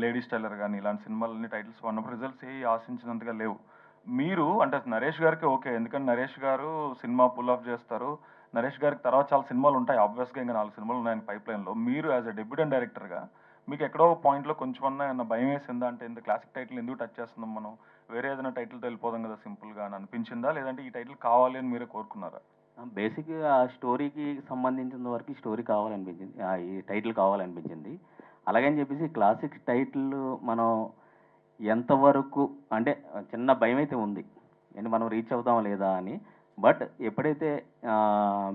లేడీస్ టైలర్ కానీ ఇలాంటి సినిమాలని టైటిల్స్ వాడినప్పుడు రిజల్ట్స్ ఏ ఆశించినంతగా లేవు. మీరు అంటే నరేష్ గారికి ఓకే, ఎందుకంటే నరేష్ గారు సినిమా పుల్ ఆఫ్ చేస్తారు. నరేష్ గారికి తర్వాత చాలా సినిమాలు ఉంటాయి, ఆబ్వియస్గా ఇంకా 4 సినిమాలు ఉన్నాయి పైప్ లైన్లో. మీరు యాజ్ అ డెబ్యూటెంట్ డైరెక్టర్గా మీకు ఎక్కడో పాయింట్లో కొంచెం ఏమన్నా భయం వేసిందా? అంటే ఇంత క్లాసిక్ టైటిల్ ఎందుకు టచ్ చేస్తున్నాం మనం, వేరే ఏదైనా టైటిల్తో వెళ్ళిపోదాం కదా సింపుల్గా అని అనిపించిందా, లేదంటే ఈ టైటిల్ కావాలి అని మీరే కోరుకున్నారా? బేసిక్గా ఆ స్టోరీకి సంబంధించిన వరకు ఈ స్టోరీ కావాలనిపించింది, ఈ టైటిల్ కావాలనిపించింది. అలాగని చెప్పేసి క్లాసిక్ టైటిల్ మనం ఎంతవరకు అంటే చిన్న భయం అయితే ఉంది, అంటే మనం రీచ్ అవుతామా లేదా అని. బట్ ఎప్పుడైతే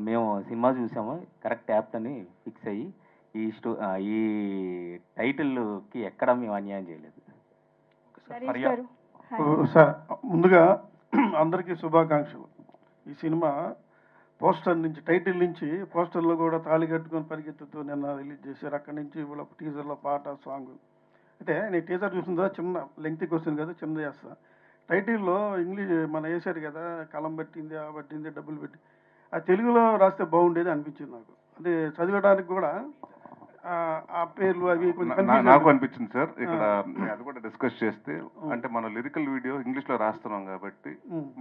మేము సినిమా చూసామో కరెక్ట్ యాప్ట్ అని ఫిక్స్ అయ్యి ఈ టైటిల్కి ఎక్కడ మేము అన్యాయం చేయలేదు. సార్ ముందుగా అందరికీ శుభాకాంక్షలు. ఈ సినిమా పోస్టర్ నుంచి, టైటిల్ నుంచి పోస్టర్లో కూడా తాళి కట్టుకొని పరిగెత్తుతూ నిన్న రిలీజ్ చేశారు. అక్కడి నుంచి ఇవాళ టీజర్లో పాట, సాంగ్. అయితే నేను టీజర్ చూసిందా చిన్న లెంగ్త్ క్వశ్చన్ కదా, చిన్న చేస్తా. టైటిల్లో ఇంగ్లీష్ మన వేశారు కదా, కలం పట్టింది, ఆ పట్టింది, డబ్బులు పెట్టి, ఆ తెలుగులో రాస్తే బాగుండేది అనిపించింది నాకు. అదే చదివడానికి కూడా ఆ పేర్లు అవి కొంచెం నాకు అనిపించింది సార్. ఇక్కడ అది కూడా డిస్కస్ చేస్తే అంటే మనం లిరికల్ వీడియో ఇంగ్లీష్లో రాస్తున్నాం కాబట్టి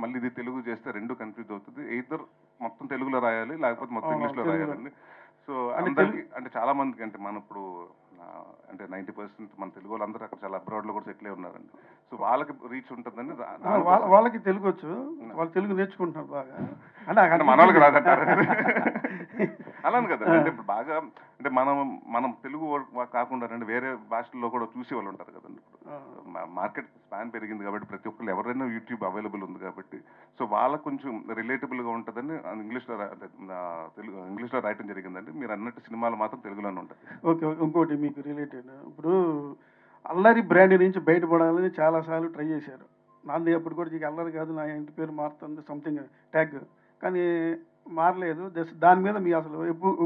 మళ్ళీ ఇది తెలుగు చేస్తే రెండు కన్ఫ్యూజ్ అవుతుంది. ఎయిదర్ మొత్తం తెలుగులో రాయాలి, లేకపోతే మొత్తం ఇంగ్లీష్లో రాయాలండి. సో అందరికి అంటే చాలా మందికి అంటే మన ఇప్పుడు అంటే 90% మన తెలుగు వాళ్ళందరూ అక్కడ చాలా అబ్రాడ్లో కూడా సెటిల్ అయి ఉన్నారండి. సో వాళ్ళకి రీచ్ ఉంటుందని వాళ్ళకి తెలుగు వచ్చు, వాళ్ళు తెలుగు నేర్చుకుంటున్నారు బాగా. అంటే మన వాళ్ళకి రాదంటారు అలానే కదా. అంటే ఇప్పుడు బాగా అంటే మనం తెలుగు కాకుండా అంటే వేరే భాషల్లో కూడా చూసే వాళ్ళు ఉంటారు కదండి. ఇప్పుడు మార్కెట్ స్పాన్ పెరిగింది కాబట్టి ప్రతి ఒక్కరు ఎవరైనా యూట్యూబ్ అవైలబుల్ ఉంది కాబట్టి సో వాళ్ళకు కొంచెం రిలేటబుల్గా ఉంటుందని ఇంగ్లీష్లో ఇంగ్లీష్లో రాయటం జరిగిందండి. మీరు అన్నట్టు సినిమాలు మాత్రం తెలుగులోనే ఉంటాయి. ఓకే. ఇంకోటి మీకు రిలేటెడ్, ఇప్పుడు అల్లరి బ్రాండ్ నుంచి బయటపడాలని చాలాసార్లు ట్రై చేశారు. నాది అప్పుడు కూడా నీకు అల్లరి కాదు, నా ఇంటి పేరు మారుతుంది సంథింగ్ ట్యాగ్, కానీ మారలేదు. దాని మీద మీ అసలు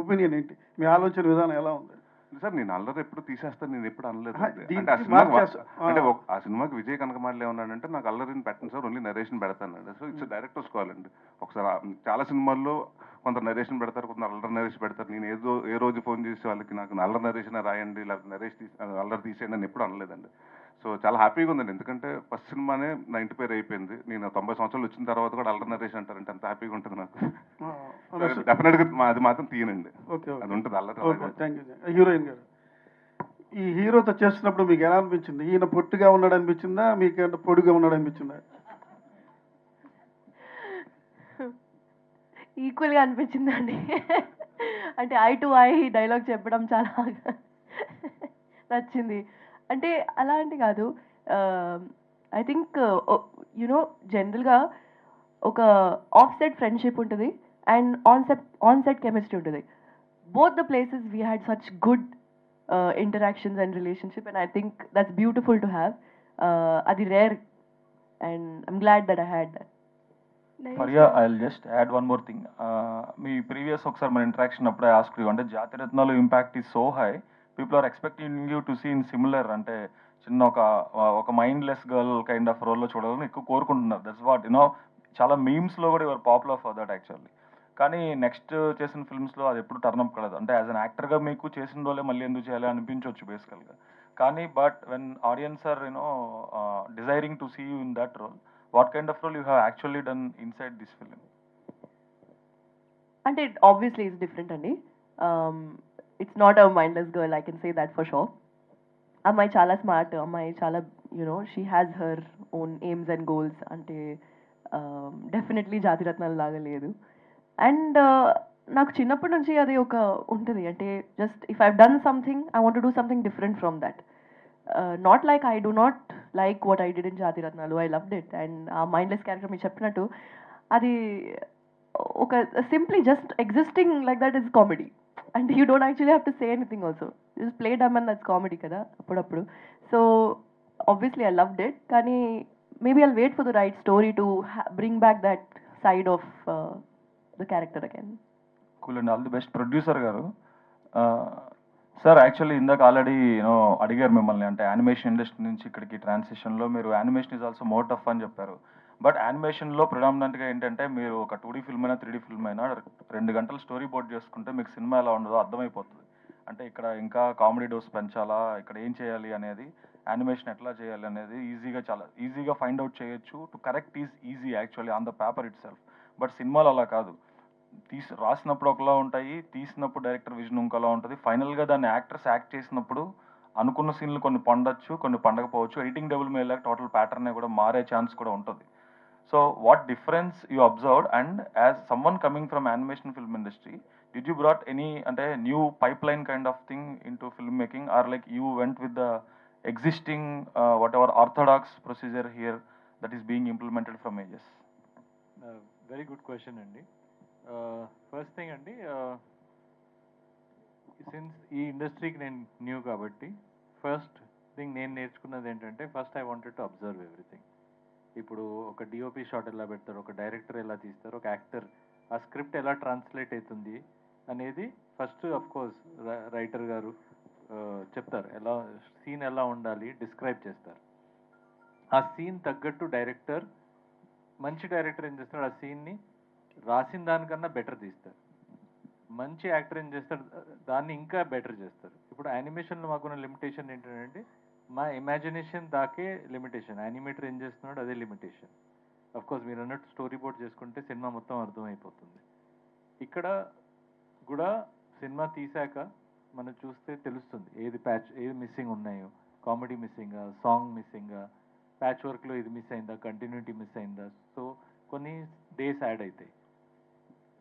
ఒపీనియన్ ఏంటి, మీ ఆలోచన విధానం ఎలా ఉంది? సార్ నేను అల్లరి ఎప్పుడు తీసేస్తాను, నేను ఎప్పుడు అనలేదు. దీనికి అంటే ఆ సినిమాకి విజయ్ కనకమాడలు ఏమన్నాడంటే నాకు అల్లరిని పెట్టండి సార్, ఓన్లీ నరేషన్ పెడతానండి. సో ఇట్స్ డైరెక్టర్స్ కాల్ అండి. ఒకసారి చాలా సినిమాల్లో కొంత నరేషన్ పెడతారు, కొంత అల్లరి నరేషన్ పెడతారు. నేను ఏ రోజు ఫోన్ చేసి వాళ్ళకి నాకు అల్లరి నరేషన్ రాయండి, లేకపోతే నరేష్ అల్లరి తీసేయండి అని ఎప్పుడు అనలేదండి. సో చాలా హ్యాపీగా ఉందండి, ఎందుకంటే ఫస్ట్ సినిమానే నా ఇంటి పేరు అయిపోయింది. నేను 90 సంవత్సరాలు వచ్చిన తర్వాత కూడా అల్లరి నరేషన్ అంటారంటే అంత హ్యాపీగా ఉంటుంది నాకు. డెఫినెట్గా అది మాత్రం తీయనండి, అది ఉంటుంది అల్లరి. Thank you. హీరోయిన్ గారు, ఈ హీరోతో చేస్తున్నప్పుడు మీకు ఎలా అనిపించింది? ఈయన పొట్టుగా ఉన్నాడు అనిపించిందా, మీకు పొడుగా ఉన్నాడు అనిపించిందా? ఈక్వల్గా అనిపించిందండి. అంటే ఐ టు ఐ డైలాగ్ చెప్పడం చాలా నచ్చింది. అంటే అలాంటి కాదు, ఐ థింక్ యునో జనరల్గా ఒక ఆఫ్ సెట్ ఫ్రెండ్షిప్ ఉంటుంది అండ్ ఆన్ సెట్ కెమిస్ట్రీ ఉంటుంది. Both the places we had such good interactions and relationship, and I think that's beautiful to have. Adi rare, and I'm glad that I had that. Faria, I'll just add one more thing. Me previous ఒకసారి మన ఇంటరాక్షన్ అప్పుడే ఆస్క్ యూ, అంటే Jathiratnalu impact is so high, people are expecting you to see in similar, అంటే చిన్న ఒక మైండ్లెస్ గర్ల్ కైండ్ ఆఫ్ రోల్లో చూడాలని ఎక్కువ కోరుకుంటున్నారు. దట్స్ వాట్ యునో, చాలా మీమ్స్లో కూడా your popular for that actually. కానీ నెక్స్ట్ చేసిన ఫిల్మ్స్లో అది ఎప్పుడు టర్న్అప్ కాలేదు. అంటే యాజ్ అన్ యాక్టర్గా మీకు చేసిన రోజే మళ్ళీ ఎందుకు చేయాలి అనిపించవచ్చు బేసికల్గా. కానీ but when audiences are you know desiring to see you in that role, what kind of role you have actually done inside this film? అంటే ఆబ్వియస్లీ ఇట్స్ డిఫరెంట్ అండి. It's not a mindless girl, I can say that for sure. అమ్మాయి చాలా స్మార్ట్, అమ్మాయి చాలా you know she has her own aims and goals. అంటే డెఫినెట్లీ జాతిరత్నాలు లాగా లేదు. అండ్ నాకు చిన్నప్పటి నుంచి అది ఒక ఉంటుంది, అంటే just if I done something I want to do something different from that. Not like I do not like what I did in Jathiratnalu, I loved it. And ఆ మైండ్లెస్ క్యారెక్టర్ మీరు చెప్పినట్టు అది ఒక simply just existing like that is comedy. And you don't actually have to say anything also, just play dumb and that's comedy కదా అప్పుడప్పుడు. So obviously I loved it, కానీ maybe I'll wait for the right story to bring back that side of the character again. Cool అండి, ఆల్ ది బెస్ట్. ప్రొడ్యూసర్ గారు, సార్ యాక్చువల్లీ ఇందాక ఆల్రెడీ అడిగారు మిమ్మల్ని, అంటే యానిమేషన్ ఇండస్ట్రీ నుంచి ఇక్కడికి ట్రాన్సిషన్లో మీరు animation is also more tough అని చెప్పారు. బట్ యానిమేషన్లో ప్రిడామినెంట్గా ఏంటంటే మీరు ఒక 2D ఫిల్మ్ అయినా 3D ఫిల్మ్ అయినా 2 గంటలు స్టోరీ బోర్డ్ చేసుకుంటే మీకు సినిమా ఎలా ఉండదో అర్థమైపోతుంది. అంటే ఇక్కడ ఇంకా కామెడీ డోస్ పెంచాలా, ఇక్కడ ఏం చేయాలి అనేది, యానిమేషన్ ఎట్లా చేయాలి అనేది చాలా ఈజీగా ఫైండ్ అవుట్ చేయొచ్చు. To correct is easy actually on the paper it self. But సినిమాలు అలా కాదు, రాసినప్పుడు ఒకలా ఉంటాయి, తీసినప్పుడు డైరెక్టర్ విజన్ ఇంకోలా ఉంటుంది, ఫైనల్గా దాన్ని యాక్టర్స్ యాక్ట్ చేసినప్పుడు అనుకున్న సీన్లు కొన్ని పండొచ్చు, కొన్ని పండకపోవచ్చు. ఎడిటింగ్ డబుల్ మీద టోటల్ ప్యాటర్న్ కూడా మారే ఛాన్స్ కూడా ఉంటుంది. So what difference you observed, and as someone coming from animation film industry, did you brought any అంటే new pipeline kind of thing into film making, or like you went with the existing whatever orthodox procedure here that is being implemented from ages? Very good question అండి. ఫస్ట్ థింగ్ అండి, సిన్స్ ఈ ఇండస్ట్రీకి నేను న్యూ కాబట్టి ఫస్ట్ థింగ్ నేను నేర్చుకున్నది ఏంటంటే, first I wanted to observe everything. ఇప్పుడు ఒక డిఓపి షాట్ ఎలా పెడతారు, ఒక డైరెక్టర్ ఎలా తీస్తారు, ఒక యాక్టర్ ఆ స్క్రిప్ట్ ఎలా ట్రాన్స్లేట్ అవుతుంది అనేది ఫస్ట్ ఆఫ్ కోర్స్ రైటర్ గారు చెప్తారు, ఎలా సీన్ ఎలా ఉండాలి డిస్క్రైబ్ చేస్తారు. ఆ సీన్ తగ్గట్టు డైరెక్టర్, మంచి డైరెక్టర్ ఏం చేస్తాడు, ఆ సీన్ని రాసిన దానికన్నా బెటర్ తీస్తారు. మంచి యాక్టర్ ఏం చేస్తాడు, దాన్ని ఇంకా బెటర్ చేస్తారు. ఇప్పుడు యానిమేషన్లో మాకున్న లిమిటేషన్ ఏంటంటే, మా ఇమాజినేషన్ దాకే లిమిటేషన్, యానిమేటర్ ఏం చేస్తున్నాడు అదే లిమిటేషన్. అఫ్ కోర్స్ మీరు అన్నట్టు స్టోరీ బోర్డ్ చేసుకుంటే సినిమా మొత్తం అర్థమైపోతుంది. ఇక్కడ కూడా సినిమా తీసాక మనం చూస్తే తెలుస్తుంది ఏది మిస్సింగ్ ఉన్నాయో, కామెడీ మిస్సింగా, సాంగ్ మిస్సింగా, ప్యాచ్ వర్క్లో ఇది మిస్ అయిందా, కంటిన్యూటీ మిస్ అయిందా. సో కొన్ని డేస్ యాడ్ అవుతాయి.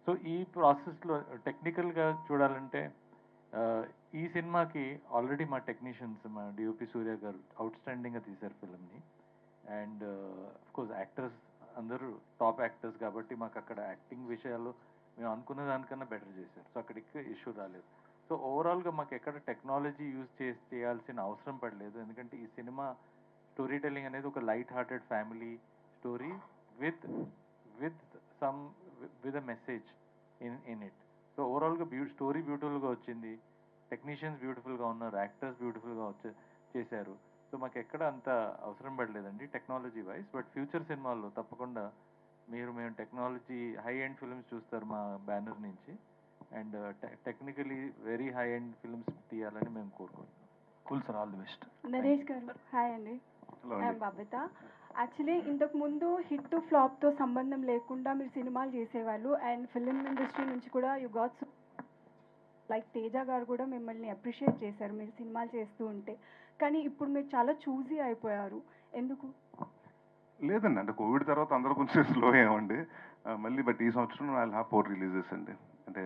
సో ఈ ప్రాసెస్లో టెక్నికల్గా చూడాలంటే ఈ సినిమాకి ఆల్రెడీ మా టెక్నీషియన్స్, మా డిఓపి సూర్య గారు అవుట్స్టాండింగ్గా తీశారు ఫిల్మ్ని. అండ్ కోర్స్ యాక్టర్స్ అందరూ టాప్ యాక్టర్స్ కాబట్టి మాకు అక్కడ యాక్టింగ్ విషయాలు మేము అనుకున్న దానికన్నా బెటర్ చేశారు. సో అక్కడికి ఇష్యూ రాలేదు. సో ఓవరాల్గా మాకు ఎక్కడ టెక్నాలజీ యూజ్ చేయాల్సిన అవసరం పడలేదు. ఎందుకంటే ఈ సినిమా స్టోరీ టెల్లింగ్ అనేది ఒక light hearted family story with with a message in it. So ఓవరాల్గా స్టోరీ బ్యూటిఫుల్గా వచ్చింది, టెక్నీషియన్స్ బ్యూటిఫుల్గా ఉన్నారు, యాక్టర్స్ బ్యూటిఫుల్గా చేశారు. సో మాకు ఎక్కడ అంత అవసరం పడలేదండి టెక్నాలజీ వైజ్. బట్ ఫ్యూచర్ సినిమాల్లో తప్పకుండా మేము టెక్నాలజీ హై ఎండ్ ఫిల్మ్స్ చూస్తారు మా బ్యానర్ నుంచి. And technically very high end films తీయాలని మేము కోరుకుంటున్నాం. Cool sir, all the best. Naresh గారు హాయ్ అండి, హలో ఐఎమ్ బబిత. యాక్చువల్లీ ఇంతకుముందు హిట్ టు ఫ్లాప్తో సంబంధం లేకుండా మీరు సినిమాలు చేసేవాళ్ళు, అండ్ ఫిలిం ఇండస్ట్రీ నుంచి కూడా యు గాట్ లైక్ తేజ గారు కూడా మిమ్మల్ని అప్రిషియేట్ చేశారు మీరు సినిమాలు చేస్తూ ఉంటే. కానీ ఇప్పుడు మీరు చాలా చూజీ అయిపోయారు, ఎందుకు? లేదండి, అంటే కోవిడ్ తర్వాత అందరూ కొంచెం స్లో అయ్యామండి మళ్ళీ. బట్ ఈ సంవత్సరం ఐ హ్యావ్ 4 రిలీజెస్ అండి. అంటే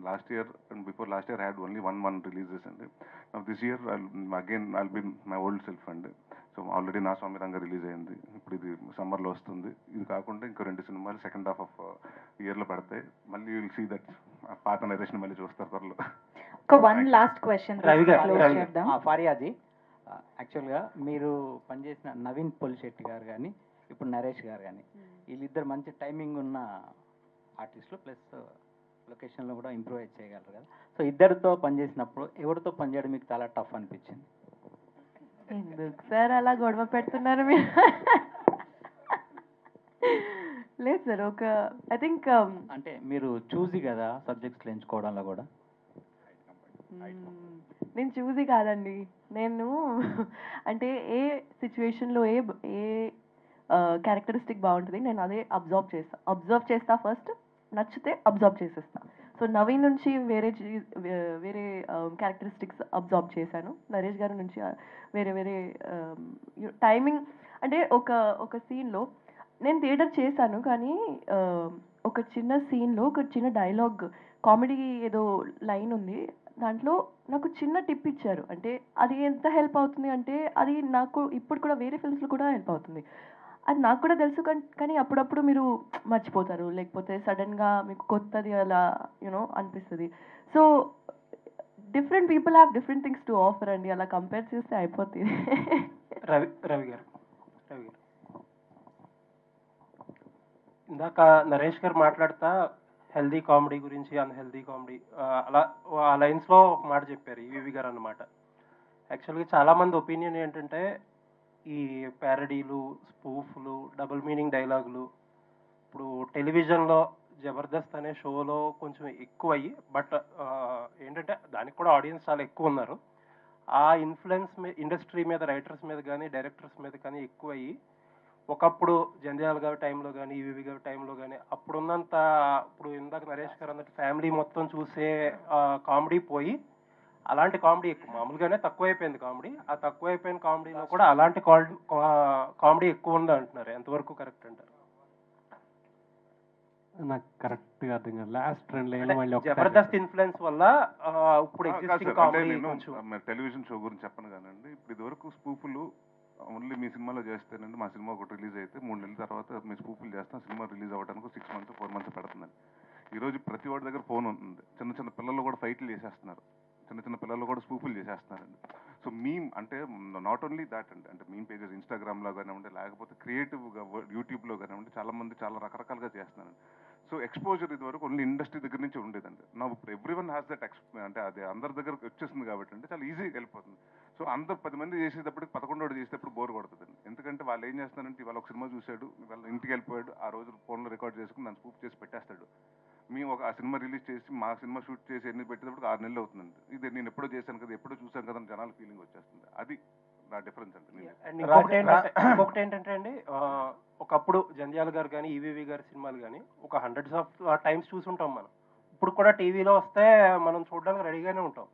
last year and before last year had only 1 releases అండి. This year I'll be my old self అండి. సో ఆల్రెడీ నా స్వామి రంగ రిలీజ్ అయింది, ఇప్పుడు ఇది సమ్మర్లో వస్తుంది. ఇది కాకుండా ఇంకో 2 సినిమాలు సెకండ్ హాఫ్ ఆఫ్ ఇయర్లో పడతాయి. మళ్ళీ విల్ సీ దట్ పాత నరేషన్ మళ్ళీ చూస్తారు త్వరలో. వన్ లాస్ట్ క్వశ్చన్ ఫారియాజీ. యాక్చువల్గా మీరు పనిచేసిన నవీన్ పొలిశెట్టి గారు కానీ ఇప్పుడు నరేష్ గారు కానీ వీళ్ళిద్దరు మంచి టైమింగ్ ఉన్న ఆర్టిస్టులు, ప్లస్ లొకేషన్లో కూడా ఇంప్రూవైజ్ చేయగలరు కదా. సో ఇద్దరితో పనిచేసినప్పుడు ఎవరితో పనిచేయడం మీకు చాలా టఫ్ అనిపించింది? ఎందుకు సార్ అలా గొడవ పెడుతున్నారు మీరు? లేదు సార్, ఒక ఐ థింక్ అంటే మీరు చూసి కదా సబ్జెక్ట్స్ ఎంచుకోవడంలో కూడా. నేను చూసి కాదండి, నేను అంటే ఏ సిచ్యువేషన్లో ఏ క్యారెక్టరిస్టిక్ బాగుంటుంది నేను అదే అబ్జర్వ్ చేస్తా ఫస్ట్, నచ్చితే అబ్జర్వ్ చేసేస్తా. సో నవీన్ నుంచి వేరే క్యారెక్టరిస్టిక్స్ అబ్జర్వ్ చేశాను, నరేష్ గారి నుంచి వేరే టైమింగ్. అంటే ఒక సీన్లో నేను థియేటర్ చేశాను, కానీ ఒక చిన్న సీన్లో ఒక చిన్న డైలాగ్ కామెడీ ఏదో లైన్ ఉంది, దాంట్లో నాకు చిన్న టిప్ ఇచ్చారు. అంటే అది ఎంత హెల్ప్ అవుతుంది అంటే అది నాకు ఇప్పుడు కూడా వేరే ఫిల్మ్స్లో కూడా హెల్ప్ అవుతుంది. అది నాకు కూడా తెలుసు, కానీ అప్పుడప్పుడు మీరు మర్చిపోతారు, లేకపోతే సడన్గా మీకు కొత్తది అలా అనిపిస్తుంది. So different people have different things to offer అండి, అలా కంపేర్ చేస్తే అయిపోతుంది. రవి గారు ఇందాక నరేష్ గారు మాట్లాడుతా హెల్దీ కామెడీ గురించి, అన్హెల్దీ కామెడీ అలా ఆ లైన్స్లో ఒక మాట చెప్పారు ఈవి గారు అన్నమాట. యాక్చువల్గా చాలామంది ఒపీనియన్ ఏంటంటే ఈ ప్యారడీలు, స్పూఫ్లు, డబుల్ మీనింగ్ డైలాగులు ఇప్పుడు టెలివిజన్లో జబర్దస్త్ అనే షోలో కొంచెం ఎక్కువయ్యి, బట్ ఏంటంటే దానికి కూడా ఆడియన్స్ చాలా ఎక్కువ ఉన్నారు. ఆ ఇన్ఫ్లుయెన్స్ ఇండస్ట్రీ మీద, రైటర్స్ మీద కానీ డైరెక్టర్స్ మీద కానీ ఎక్కువయ్యి ఒకప్పుడు జంధ్యాల గారి టైంలో కానీ, ఈవీవి గారి టైంలో కానీ అప్పుడున్నంత, ఇప్పుడు ఇందాక నరేష్ గారు అన్నట్టు ఫ్యామిలీ మొత్తం చూసే కామెడీ పోయి అలాంటి కామెడీ ఎక్కువ, మామూలుగానే తక్కువైపోయింది కామెడీ. ఆ తక్కువైపోయిన కామెడీలో కూడా అలాంటి కామెడీ ఎక్కువ ఉంది అంటున్నారు. ఎంతవరకు కరెక్ట్ అంటారు? నాకు కరెక్ట్గా అర్థం కాదు. లాస్ట్ 2 లైన్లు మళ్ళీ జబర్దస్త్ ఇన్ఫ్లుయెన్స్ వల్ల ఇప్పుడు ఎగ్జిస్టింగ్ కామెడీ నేను టెలివిజన్ షో గురించి చెప్పను కానండి. ఇప్పుడు ఇదివరకు స్పూపులు ఓన్లీ మీ సినిమాలో చేస్తేనండి, మా సినిమా ఒకటి రిలీజ్ అయితే 3 నెలల తర్వాత మీ స్పూపులు చేస్తాం, సినిమా రిలీజ్ అవ్వడానికి 6 months 4 months పడుతుందండి. ఈరోజు ప్రతి వాడి దగ్గర ఫోన్ ఉంటుంది. చిన్న చిన్న పిల్లలు కూడా ఫైట్లు చేసేస్తున్నారు, చిన్న చిన్న పిల్లలు కూడా స్పూపులు చేసేస్తున్నారండి. సో మీమ్ అంటే నాట్ ఓన్లీ దాట్ అండి, అంటే మీమ్ పేజెస్ ఇన్స్టాగ్రామ్లో కానివ్వండి, లేకపోతే క్రియేటివ్గా యూట్యూబ్లో కానివ్వండి, చాలామంది చాలా రకరకాలుగా చేస్తున్నారండి. సో ఎక్స్పోజర్ ఇదివరకు ఓన్లీ ఇండస్ట్రీ దగ్గర నుంచి ఉండేదండి. నా ఇప్పుడు ఎవ్రీవన్ హ్యాస్ దట్ అంటే అది అందరి దగ్గరకు వచ్చేసింది కాబట్టి అంటే చాలా ఈజీగా వెళ్ళిపోతుంది. సో అందరు 10 మంది చేసేటప్పటికి 11 చేసేటప్పుడు బోర్ కొడుతుందండి. ఎందుకంటే వాళ్ళు ఏం చేస్తున్నారంటే ఇవాళ ఒక సినిమా చూశాడు, ఇవాళ ఇంటికి వెళ్ళిపోయాడు, ఆ రోజు ఫోన్లో రికార్డ్ చేసుకుని దాన్ని స్పూప్ చేసి పెట్టేస్తాడు. మేము ఆ సినిమా రిలీజ్ చేసి మా సినిమా షూట్ చేసి ఎన్ని పెట్టేటప్పుడు 6 నెలలు అవుతుందండి. ఇది నేను ఎప్పుడో చేశాను కదా, ఎప్పుడో చూశాను కదా అని జనాల ఫీలింగ్ వచ్చేస్తుంది. అది నా డిఫరెన్స్ అండి. ఇంకొకటి ఏంటంటే అండి, ఒకప్పుడు జంధ్యాల గారు కానీ, ఈవీవి గారి సినిమాలు కానీ ఒక హండ్రెడ్స్ ఆఫ్ టైమ్స్ చూసుంటాం మనం. ఇప్పుడు కూడా టీవీలో వస్తే మనం చూడడానికి రెడీగానే ఉంటాం.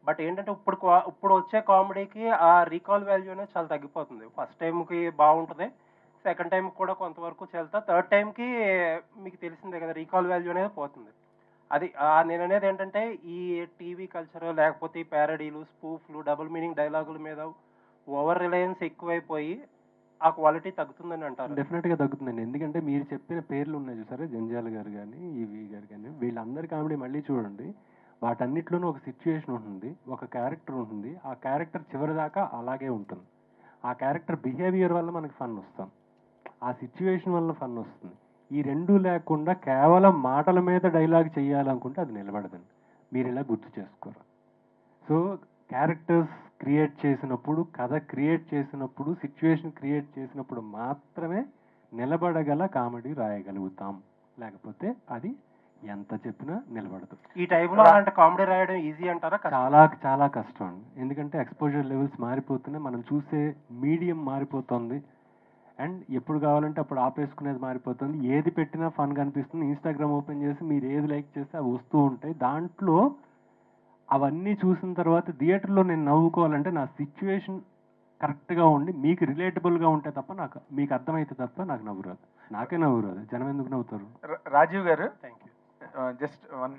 బట్ ఏంటంటే ఇప్పుడు వచ్చే కామెడీకి ఆ రీకాల్ వాల్యూ అనేది చాలా తగ్గిపోతుంది. ఫస్ట్ టైంకి బాగుంటుంది, సెకండ్ టైం కూడా కొంతవరకు చెల్తా, థర్డ్ టైంకి మీకు తెలిసిందే కదా రీకాల్ వాల్యూ అనేది పోతుంది. అది నేను అనేది ఏంటంటే ఈ టీవీ కల్చర్, లేకపోతే ఈ ప్యారడీలు, స్పూఫ్లు, డబుల్ మీనింగ్ డైలాగుల మీద ఓవర్ రిలయన్స్ ఎక్కువైపోయి ఆ క్వాలిటీ తగ్గుతుందని అంటారు. డెఫినెట్గా తగ్గుతుందండి. ఎందుకంటే మీరు చెప్పిన పేర్లు ఉన్నాయి చూసారా, జంధ్యాల గారు కానీ, ఈవి గారు కానీ, వీళ్ళందరి కామెడీ మళ్ళీ చూడండి, వాటన్నిటిలోనూ ఒక సిచ్యువేషన్ ఉంటుంది, ఒక క్యారెక్టర్ ఉంటుంది. ఆ క్యారెక్టర్ చివరి దాకా అలాగే ఉంటుంది. ఆ క్యారెక్టర్ బిహేవియర్ వల్ల మనకి ఫన్ వస్తాం, ఆ సిచ్యువేషన్ వల్ల ఫన్ వస్తుంది. ఈ రెండూ లేకుండా కేవలం మాటల మీద డైలాగ్ చేయాలనుకుంటే అది నిలబడదండి. మీరు ఇలా గుర్తు చేసుకోరు. సో క్యారెక్టర్స్ క్రియేట్ చేసినప్పుడు, కథ క్రియేట్ చేసినప్పుడు, సిచ్యువేషన్ క్రియేట్ చేసినప్పుడు మాత్రమే నిలబడగల కామెడీ రాయగలుగుతాం, లేకపోతే అది ఎంత చెప్పినా నిలబడదు. ఈ టైంలో అలాంటి కామెడీ రాయడం ఈజీ అంటారా? చాలా చాలా కష్టం అండి. ఎందుకంటే ఎక్స్పోజర్ లెవెల్స్ మారిపోతున్నాయి, మనం చూసే మీడియం మారిపోతుంది, అండ్ ఎప్పుడు కావాలంటే అప్పుడు ఆపేసుకునేది మారిపోతుంది. ఏది పెట్టినా ఫన్ కనిపిస్తుంది. ఇన్స్టాగ్రామ్ ఓపెన్ చేసి మీరు ఏది లైక్ చేస్తే అవి వస్తూ ఉంటాయి. దాంట్లో అవన్నీ చూసిన తర్వాత థియేటర్లో నేను నవ్వుకోవాలంటే నా సిచ్యువేషన్ కరెక్ట్గా ఉండి మీకు రిలేటబుల్గా ఉంటే తప్ప, నాకు మీకు అర్థమైతే తప్ప నాకు నవ్వు రాదు. నాకే నవ్వు రాదు, జనం ఎందుకు నవ్వుతారు? రాజీవ్ గారు, thank you. Just one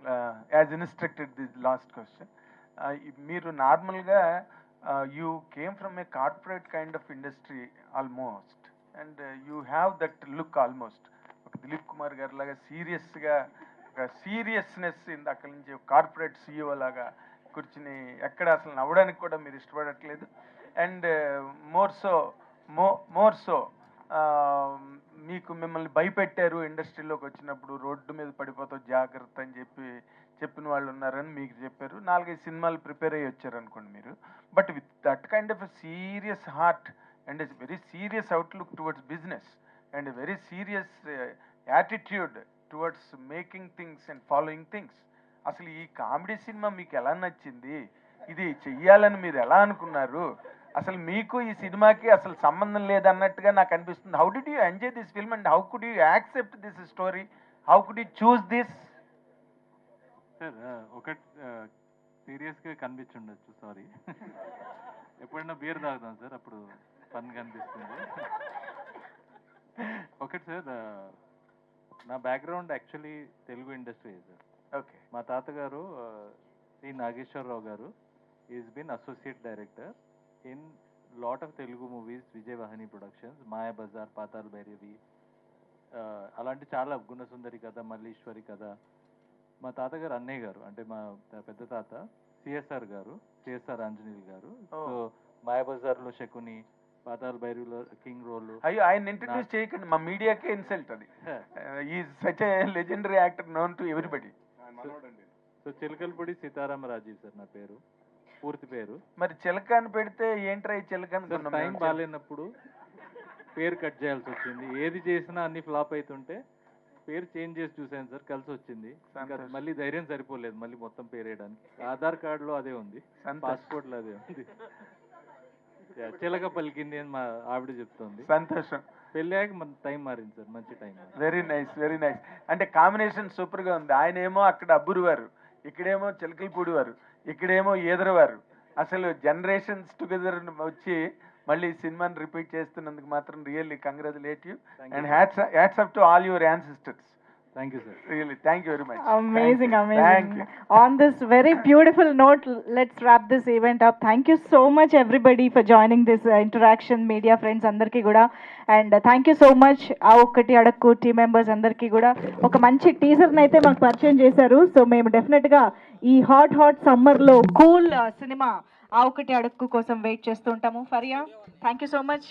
as instructed this last question. మీరు నార్మల్గా you came from A corporate kind of industry almost, and you have that look almost. ఒక దిలీప్ కుమార్ గారి లాగా సీరియస్గా, ఒక సీరియస్నెస్ అక్కడి నుంచి కార్పొరేట్ సీఈఓ లాగా కూర్చుని ఎక్కడ అసలు నవ్వడానికి కూడా మీరు ఇష్టపడట్లేదు. అండ్ మోర్ సో మీకు మిమ్మల్ని భయపెట్టారు ఇండస్ట్రీలోకి వచ్చినప్పుడు, రోడ్డు మీద పడిపోతావు జాగ్రత్త అని చెప్పిన వాళ్ళు ఉన్నారని మీకు చెప్పారు. 4-5 సినిమాలు ప్రిపేర్ అయ్యి వచ్చారు అనుకోండి మీరు. But with that kind of a serious heart and a very serious outlook towards business and a very serious attitude towards making things and following things, అసలు ఈ కామెడీ సినిమా మీకు ఎలా నచ్చింది? ఇది చెయ్యాలని మీరు ఎలా అనుకున్నారు? అసలు మీకు ఈ సినిమాకి అసలు సంబంధం లేదన్నట్టుగా నాకు అనిపిస్తుంది. How did you enjoy this film and how could you accept this story? How could you choose this? Sir ఒకటి సీరియస్గా కనిపించుండొచ్చు, సారీ. ఎప్పుడైనా బీర్ తాగుతాం సార్, అప్పుడు ఫన్ కనిపిస్తుంది. ఒకటి సార్, నా background actually Telugu industry sir. Okay. మా తాతగారు సి నాగేశ్వరరావు గారు is been associate director in lot of Telugu movies, Vijay Vahini productions, Maya Bazaar, Patal Bhairavi, అలాంటి చాలా, గుణసుందరి కథ, మల్లీశ్వరి కథ. మా తాతగారు అన్నయ్య గారు, అంటే మా పెద్ద తాత సిఎస్ఆర్ గారు, సిఎస్ఆర్ ఆంజనేయులు గారు. సో మాయాబజార్లో శకుని, పాతాల్ భైరవిలో కింగ్ రోల్. అయ్యో, ఆయన ఇంట్రడ్యూస్ చేయకండి, మా మీడియాకే ఇన్సల్ట్ అది. Is such a legendary actor known to everybody. So Chilakalapudi Seetharamaraju sir నా పేరు, పూర్తి పేరు. మరి చిలక అని పెడితే ఏంట్రా ఈ చిలక అనుకున్నాం. టైం బాగాలేనప్పుడు పేరు కట్ చేయాల్సి వచ్చింది. ఏది చేసినా అన్ని ఫ్లాప్ అవుతుంటే పేరు చేంజ్ చేసి చూసాను సార్, కలిసి వచ్చింది. ఇంకా మళ్ళీ ధైర్యం సరిపోలేదు మళ్ళీ మొత్తం పేరు వేయడానికి. ఆధార్ కార్డులో అదే ఉంది, పాస్పోర్ట్లో అదే ఉంది. చిలక పలికింది అని మా ఆవిడ చెప్తుంది. సంతోషం. పెళ్ళాక మన టైం మారింది సార్, మంచి time. Very nice, very nice. అంటే కాంబినేషన్ సూపర్ గా ఉంది. ఆయన ఏమో అక్కడ అబ్బురు వారు, ఇక్కడేమో చిలకలపూడి వారు, ఇక్కడేమో ఈదరవారు. అసలు జనరేషన్స్ టుగెదర్ వచ్చి మళ్ళీ సినిమాని రిపీట్ చేస్తున్నందుకు మాత్రం really congratulate you and hats up to all your ancestors. Thank you, sir. Really, thank you very much. Amazing, amazing. Thank you. On this very beautiful note, let's wrap this event up. Thank you so much, everybody, for joining this interaction. Media friends, andarki kuda, and thank you so much. Aa okkati adakku team members andarki kuda oka manchi teaser naithe maaku పరిచయం చేశారు. సో మేము డెఫినెట్ గా ఈ హాట్ సమ్మర్ లో కూల్ సినిమా ఆ ఒకటి అడక్కు కోసం వెయిట్ చేస్తూ ఉంటాము. Faria, thank you so much